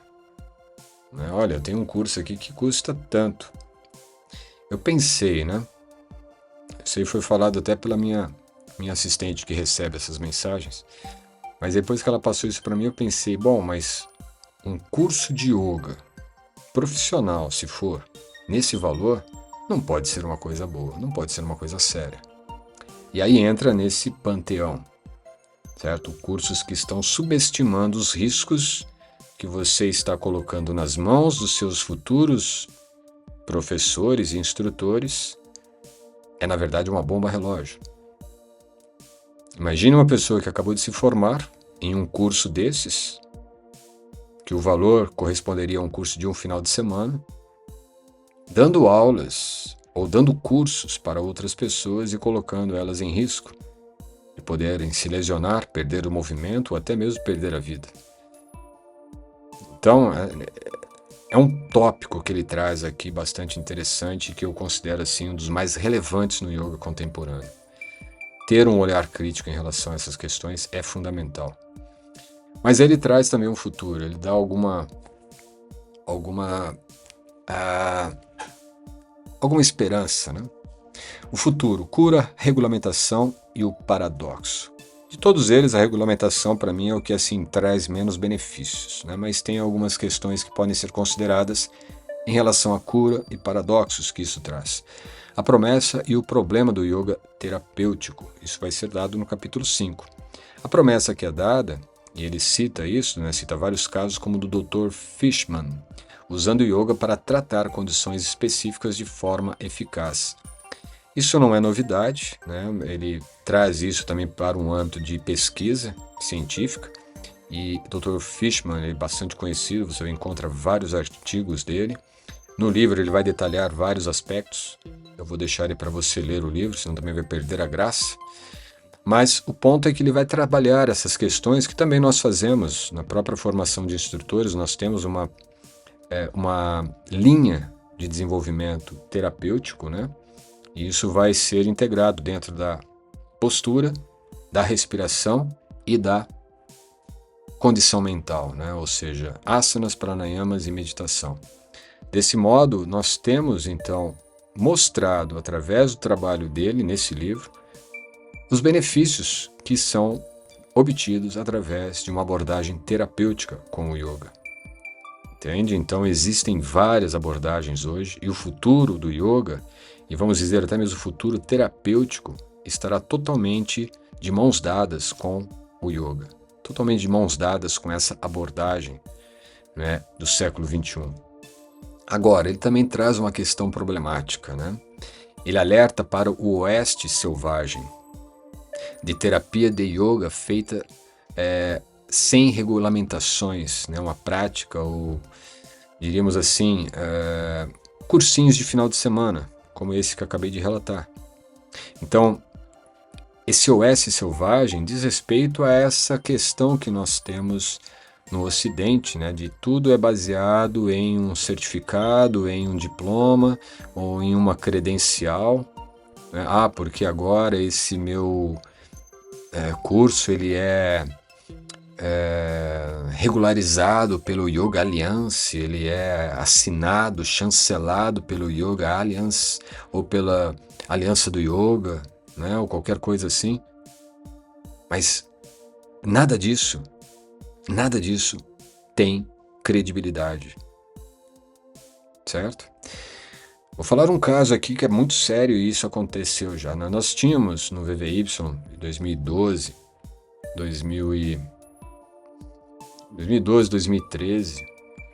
Olha, eu tenho um curso aqui que custa tanto. Eu pensei, né? Isso aí foi falado até pela minha assistente que recebe essas mensagens. Mas depois que ela passou isso para mim, eu pensei, bom, mas um curso de yoga profissional, se for nesse valor, não pode ser uma coisa boa, não pode ser uma coisa séria. E aí entra nesse panteão, certo? Cursos que estão subestimando os riscos que você está colocando nas mãos dos seus futuros professores e instrutores, é na verdade uma bomba relógio. Imagine uma pessoa que acabou de se formar em um curso desses, que o valor corresponderia a um curso de um final de semana, dando aulas ou dando cursos para outras pessoas e colocando elas em risco de poderem se lesionar, perder o movimento ou até mesmo perder a vida. Então, é um tópico que ele traz aqui bastante interessante, que eu considero assim um dos mais relevantes no yoga contemporâneo. Ter um olhar crítico em relação a essas questões é fundamental. Mas ele traz também um futuro, ele dá alguma esperança, né? O futuro, cura, regulamentação e o paradoxo. De todos eles, a regulamentação para mim é o que assim traz menos benefícios, né? Mas tem algumas questões que podem ser consideradas em relação à cura e paradoxos que isso traz. A promessa e o problema do yoga terapêutico, isso vai ser dado no capítulo 5. A promessa que é dada, e ele cita isso, né? Cita vários casos como o do Dr. Fishman, usando o yoga para tratar condições específicas de forma eficaz. Isso não é novidade, né? Ele traz isso também para um âmbito de pesquisa científica, e Dr. Fishman é bastante conhecido, você encontra vários artigos dele. No livro ele vai detalhar vários aspectos, eu vou deixar ele para você ler o livro, senão também vai perder a graça. Mas o ponto é que ele vai trabalhar essas questões que também nós fazemos na própria formação de instrutores. Nós temos uma linha de desenvolvimento terapêutico, né? E isso vai ser integrado dentro da postura, da respiração e da condição mental, né? Ou seja, asanas, pranayamas e meditação. Desse modo, nós temos então mostrado através do trabalho dele nesse livro os benefícios que são obtidos através de uma abordagem terapêutica com o yoga. Entende? Então existem várias abordagens hoje e o futuro do yoga, e vamos dizer até mesmo o futuro terapêutico, estará totalmente de mãos dadas com o yoga. Totalmente de mãos dadas com essa abordagem, né, do século XXI. Agora, ele também traz uma questão problemática, né? Ele alerta para o oeste selvagem, de terapia de yoga feita sem regulamentações, né? Uma prática, ou diríamos assim, cursinhos de final de semana, como esse que eu acabei de relatar. Então, esse oeste selvagem diz respeito a essa questão que nós temos no Ocidente, né, de tudo é baseado em um certificado, em um diploma ou em uma credencial, né? Porque agora esse meu curso ele é regularizado pelo Yoga Alliance, ele é assinado, chancelado pelo Yoga Alliance ou pela Aliança do Yoga, né, ou qualquer coisa assim. Mas nada disso tem credibilidade, certo? Vou falar um caso aqui que é muito sério e isso aconteceu já. Nós tínhamos no VVY em 2012, 2013,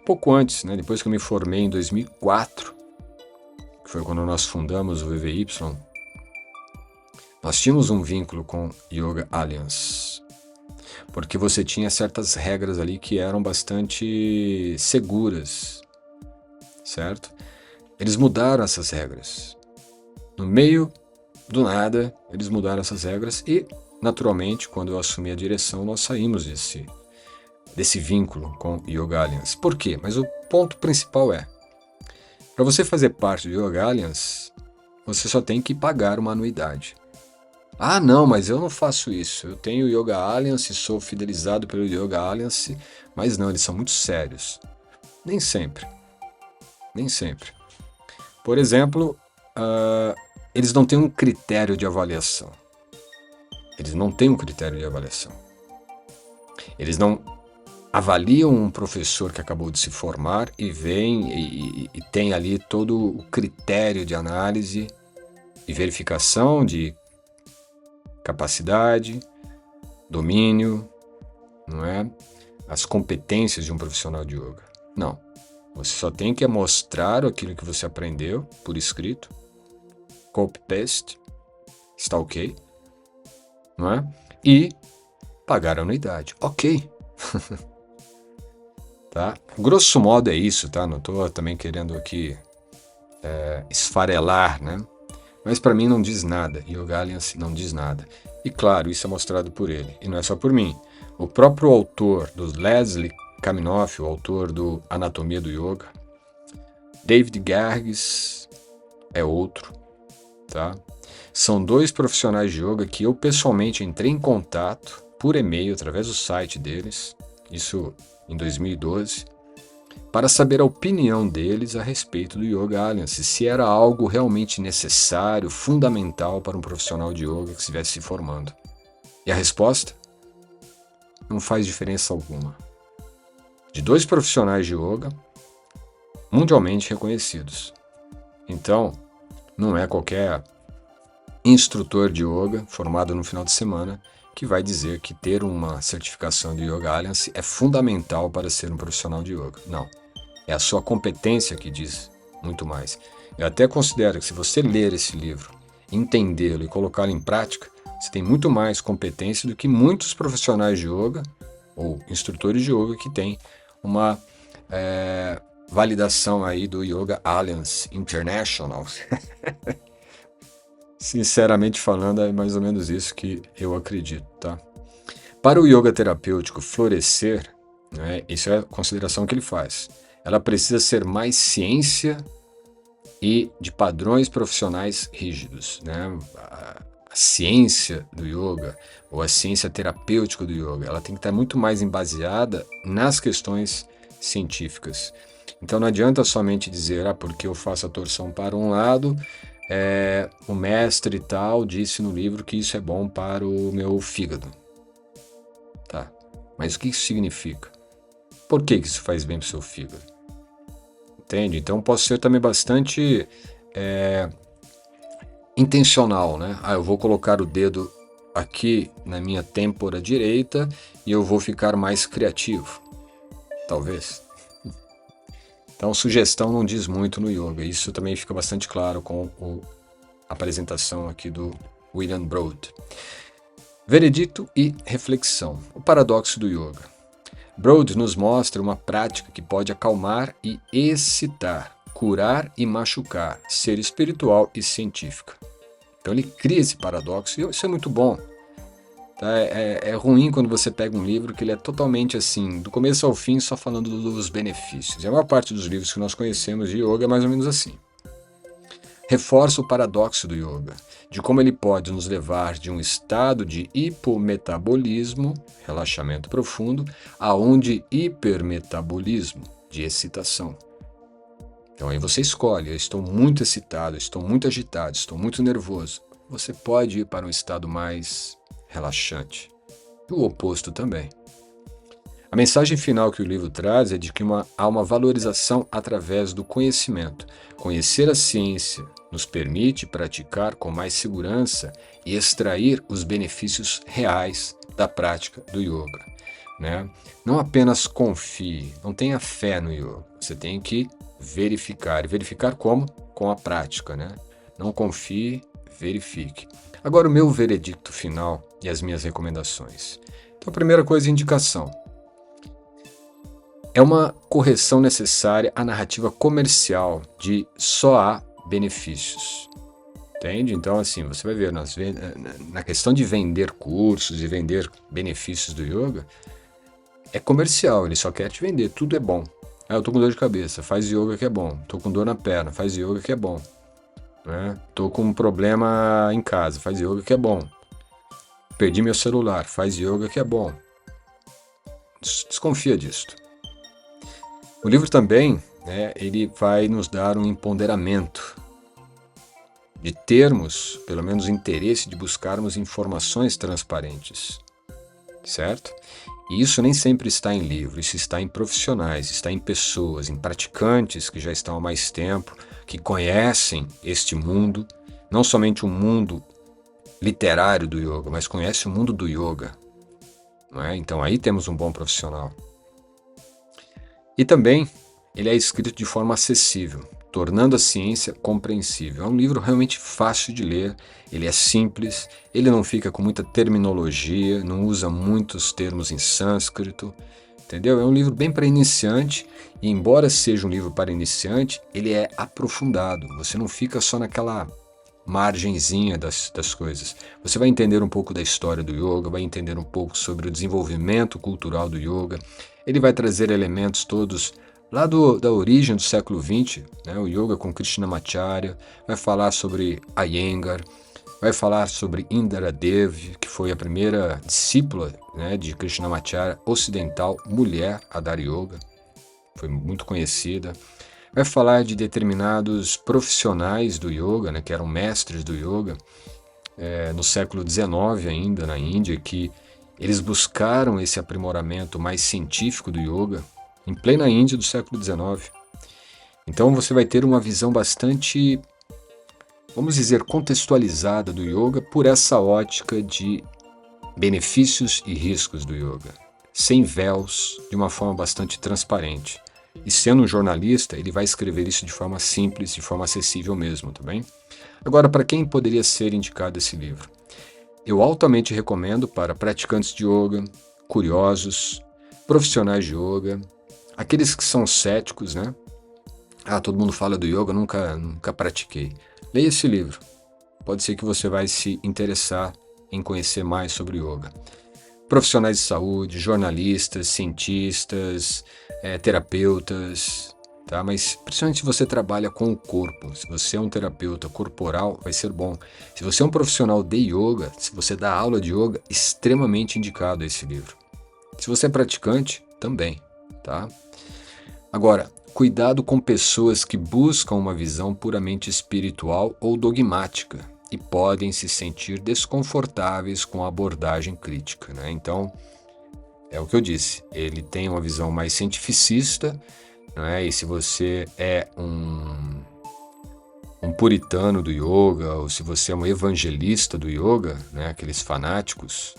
pouco antes, né? Depois que eu me formei em 2004, que foi quando nós fundamos o VVY, nós tínhamos um vínculo com Yoga Alliance, porque você tinha certas regras ali que eram bastante seguras, certo? Eles mudaram essas regras. No meio do nada, eles mudaram essas regras e, naturalmente, quando eu assumi a direção, nós saímos desse vínculo com Yoga Alliance. Por quê? Mas o ponto principal é, para você fazer parte do Yoga Alliance, você só tem que pagar uma anuidade. Ah, não, mas eu não faço isso. Eu tenho o Yoga Alliance, sou fidelizado pelo Yoga Alliance, mas não, eles são muito sérios. Nem sempre. Por exemplo, eles não têm um critério de avaliação. Eles não avaliam um professor que acabou de se formar e vem e tem ali todo o critério de análise e verificação de capacidade, domínio, não é? As competências de um profissional de yoga. Não. Você só tem que mostrar aquilo que você aprendeu por escrito, copy-paste, está ok, não é? E pagar a anuidade. Ok. Tá? Grosso modo é isso, tá? Não estou também querendo aqui esfarelar, né? Mas para mim não diz nada, Yoga Alliance não diz nada. E claro, isso é mostrado por ele, e não é só por mim. O próprio autor do Leslie Kaminoff, o autor do Anatomia do Yoga, David Garges é outro, tá? São dois profissionais de yoga que eu pessoalmente entrei em contato por e-mail, através do site deles, isso em 2012, para saber a opinião deles a respeito do Yoga Alliance, se era algo realmente necessário, fundamental para um profissional de yoga que estivesse se formando. E a resposta? Não faz diferença alguma. De dois profissionais de yoga mundialmente reconhecidos. Então, não é qualquer instrutor de yoga formado no final de semana que vai dizer que ter uma certificação de Yoga Alliance é fundamental para ser um profissional de yoga. Não. É a sua competência que diz muito mais. Eu até considero que se você ler esse livro, entendê-lo e colocá-lo em prática, você tem muito mais competência do que muitos profissionais de yoga ou instrutores de yoga que têm uma validação aí do Yoga Alliance International. Sinceramente falando, é mais ou menos isso que eu acredito, tá? Para o yoga terapêutico florescer, né, isso é a consideração que ele faz. Ela precisa ser mais ciência e de padrões profissionais rígidos, né? A ciência do yoga, ou a ciência terapêutica do yoga, ela tem que estar muito mais embaseada nas questões científicas. Então não adianta somente dizer, porque eu faço a torção para um lado, o mestre tal disse no livro que isso é bom para o meu fígado. Tá, mas o que isso significa? Por que isso faz bem para o seu fígado? Entende? Então posso ser também bastante intencional, né? Eu vou colocar o dedo aqui na minha têmpora direita e eu vou ficar mais criativo. Talvez. Então sugestão não diz muito no yoga. Isso também fica bastante claro com a apresentação aqui do William Broad. Veredito e reflexão. O paradoxo do yoga. Broad nos mostra uma prática que pode acalmar e excitar, curar e machucar, ser espiritual e científica. Então ele cria esse paradoxo e isso é muito bom. Tá? É ruim quando você pega um livro que ele é totalmente assim, do começo ao fim, só falando dos benefícios. E a maior parte dos livros que nós conhecemos de yoga é mais ou menos assim. reforça o paradoxo do yoga, de como ele pode nos levar de um estado de hipometabolismo, relaxamento profundo, a um de hipermetabolismo, de excitação. Então aí você escolhe, eu estou muito excitado, estou muito agitado, estou muito nervoso. Você pode ir para um estado mais relaxante. E o oposto também. A mensagem final que o livro traz é de que há uma valorização através do conhecimento. Conhecer a ciência nos permite praticar com mais segurança e extrair os benefícios reais da prática do yoga, né? Não apenas confie, não tenha fé no yoga. Você tem que verificar. E verificar como? Com a prática, né? Não confie, verifique. Agora o meu veredicto final e as minhas recomendações. Então, a primeira coisa, indicação. É uma correção necessária à narrativa comercial de só há benefícios. Entende? Então, assim, você vai ver, na questão de vender cursos e vender benefícios do yoga, é comercial, ele só quer te vender, tudo é bom. Eu tô com dor de cabeça, faz yoga que é bom. Tô com dor na perna, faz yoga que é bom. Né? Tô com um problema em casa, faz yoga que é bom. Perdi meu celular, faz yoga que é bom. Desconfia disso. O livro também, né, ele vai nos dar um empoderamento de termos, pelo menos, interesse de buscarmos informações transparentes, certo? E isso nem sempre está em livro, isso está em profissionais, está em pessoas, em praticantes que já estão há mais tempo, que conhecem este mundo, não somente o mundo literário do yoga, mas conhecem o mundo do yoga. Não é? Então aí temos um bom profissional. E também ele é escrito de forma acessível, tornando a ciência compreensível. É um livro realmente fácil de ler, ele é simples, ele não fica com muita terminologia, não usa muitos termos em sânscrito, entendeu? É um livro bem para iniciante e, embora seja um livro para iniciante, ele é aprofundado. Você não fica só naquela margenzinha das coisas. Você vai entender um pouco da história do yoga, vai entender um pouco sobre o desenvolvimento cultural do yoga. Ele vai trazer elementos todos lá da origem do século XX, né, o yoga com Krishnamacharya, vai falar sobre Iyengar, vai falar sobre Indira Devi, que foi a primeira discípula, né, de Krishnamacharya ocidental, mulher a dar yoga, foi muito conhecida. Vai falar de determinados profissionais do yoga, né, que eram mestres do yoga, no século XIX ainda, na Índia, que eles buscaram esse aprimoramento mais científico do yoga, em plena Índia do século XIX. Então você vai ter uma visão bastante, vamos dizer, contextualizada do yoga por essa ótica de benefícios e riscos do yoga, sem véus, de uma forma bastante transparente. E sendo um jornalista, ele vai escrever isso de forma simples, de forma acessível mesmo, tá bem? Agora, para quem poderia ser indicado esse livro? Eu altamente recomendo para praticantes de yoga, curiosos, profissionais de yoga, aqueles que são céticos, né? Todo mundo fala do yoga, nunca pratiquei. Leia esse livro. Pode ser que você vai se interessar em conhecer mais sobre yoga. Profissionais de saúde, jornalistas, cientistas, terapeutas, tá? Mas principalmente se você trabalha com o corpo, se você é um terapeuta corporal, vai ser bom. Se você é um profissional de yoga, se você dá aula de yoga, extremamente indicado esse livro. Se você é praticante, também, tá? Agora, cuidado com pessoas que buscam uma visão puramente espiritual ou dogmática e podem se sentir desconfortáveis com a abordagem crítica, né? Então, é o que eu disse, ele tem uma visão mais cientificista, né? E se você é um puritano do yoga, ou se você é um evangelista do yoga, né? Aqueles fanáticos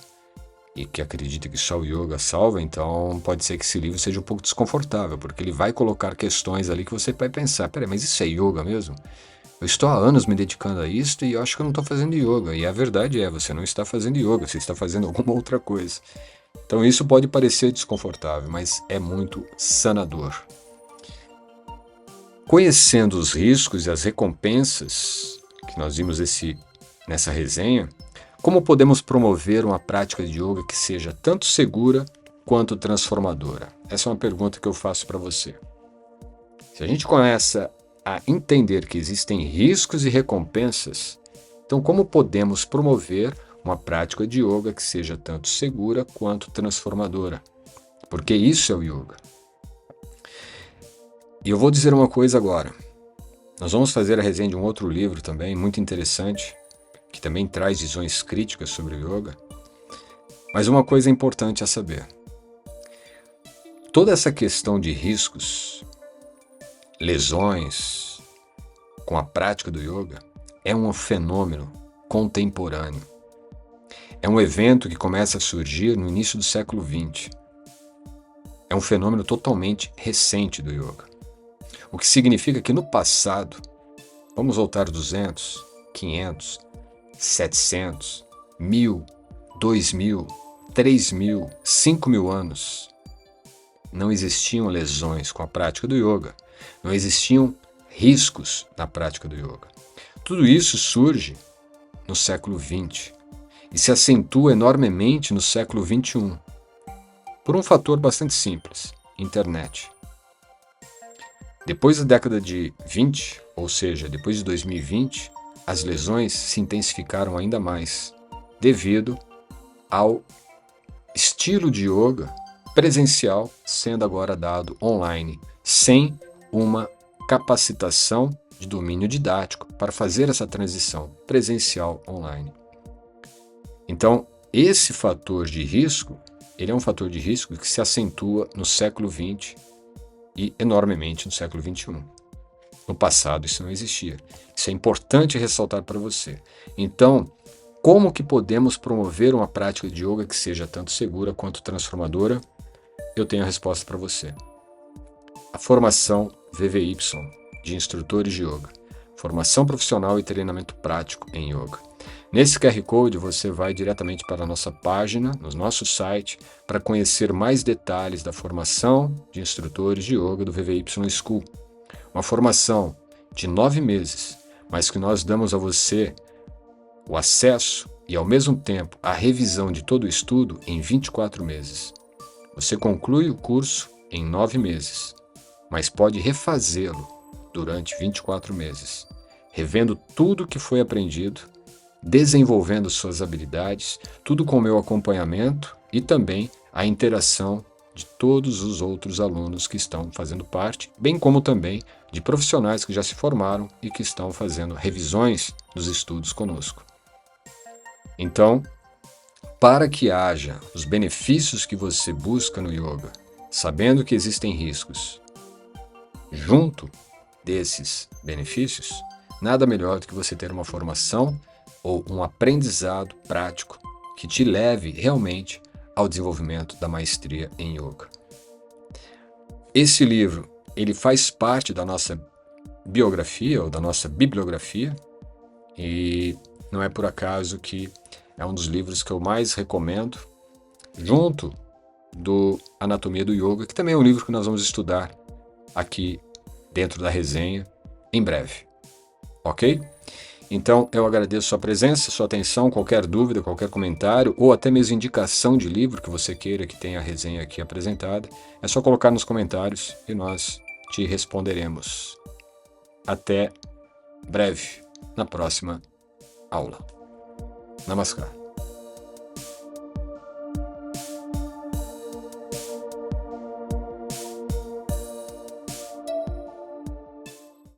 e que acreditam que só o yoga salva, então pode ser que esse livro seja um pouco desconfortável, porque ele vai colocar questões ali que você vai pensar, peraí, mas isso é yoga mesmo? Eu estou há anos me dedicando a isso e eu acho que eu não estou fazendo yoga. E a verdade é, você não está fazendo yoga, você está fazendo alguma outra coisa. Então isso pode parecer desconfortável, mas é muito sanador. Conhecendo os riscos e as recompensas que nós vimos nessa resenha, como podemos promover uma prática de yoga que seja tanto segura quanto transformadora? Essa é uma pergunta que eu faço para você. Se a gente começa a entender que existem riscos e recompensas, então como podemos promover uma prática de yoga que seja tanto segura quanto transformadora? Porque isso é o yoga. E eu vou dizer uma coisa agora. Nós vamos fazer a resenha de um outro livro também, muito interessante, que também traz visões críticas sobre o yoga. Mas uma coisa importante a saber. Toda essa questão de riscos, lesões, com a prática do yoga, é um fenômeno contemporâneo. É um evento que começa a surgir no início do século XX. É um fenômeno totalmente recente do yoga. O que significa que no passado, vamos voltar 200, 500, 700, 1000, 2000, 3000, 5000 anos, não existiam lesões com a prática do yoga, não existiam riscos na prática do yoga. Tudo isso surge no século XX e se acentua enormemente no século XXI, por um fator bastante simples: internet. Depois da década de 20, ou seja, depois de 2020, as lesões se intensificaram ainda mais, devido ao estilo de yoga presencial sendo agora dado online, sem uma capacitação de domínio didático para fazer essa transição presencial online. Então, esse fator de risco, ele é um fator de risco que se acentua no século XX e enormemente no século XXI. No passado isso não existia. Isso é importante ressaltar para você. Então, como que podemos promover uma prática de yoga que seja tanto segura quanto transformadora? Eu tenho a resposta para você. A formação VVY de instrutores de yoga. Formação profissional e treinamento prático em yoga. Nesse QR Code você vai diretamente para a nossa página, no nosso site, para conhecer mais detalhes da formação de instrutores de yoga do VVY School. Uma formação de 9 meses, mas que nós damos a você o acesso e, ao mesmo tempo, a revisão de todo o estudo em 24 meses. Você conclui o curso em 9 meses, mas pode refazê-lo durante 24 meses, revendo tudo o que foi aprendido, desenvolvendo suas habilidades, tudo com o meu acompanhamento e também a interação de todos os outros alunos que estão fazendo parte, bem como também de profissionais que já se formaram e que estão fazendo revisões dos estudos conosco. Então, para que haja os benefícios que você busca no yoga, sabendo que existem riscos, junto desses benefícios, nada melhor do que você ter uma formação ou um aprendizado prático que te leve realmente ao desenvolvimento da maestria em yoga. Esse livro, ele faz parte da nossa biografia ou da nossa bibliografia e não é por acaso que é um dos livros que eu mais recomendo, junto do Anatomia do Yoga, que também é um livro que nós vamos estudar aqui dentro da resenha em breve. Ok? Então, eu agradeço sua presença, sua atenção, qualquer dúvida, qualquer comentário, ou até mesmo indicação de livro que você queira que tenha a resenha aqui apresentada, é só colocar nos comentários e nós te responderemos. Até breve, na próxima aula. Namaskar.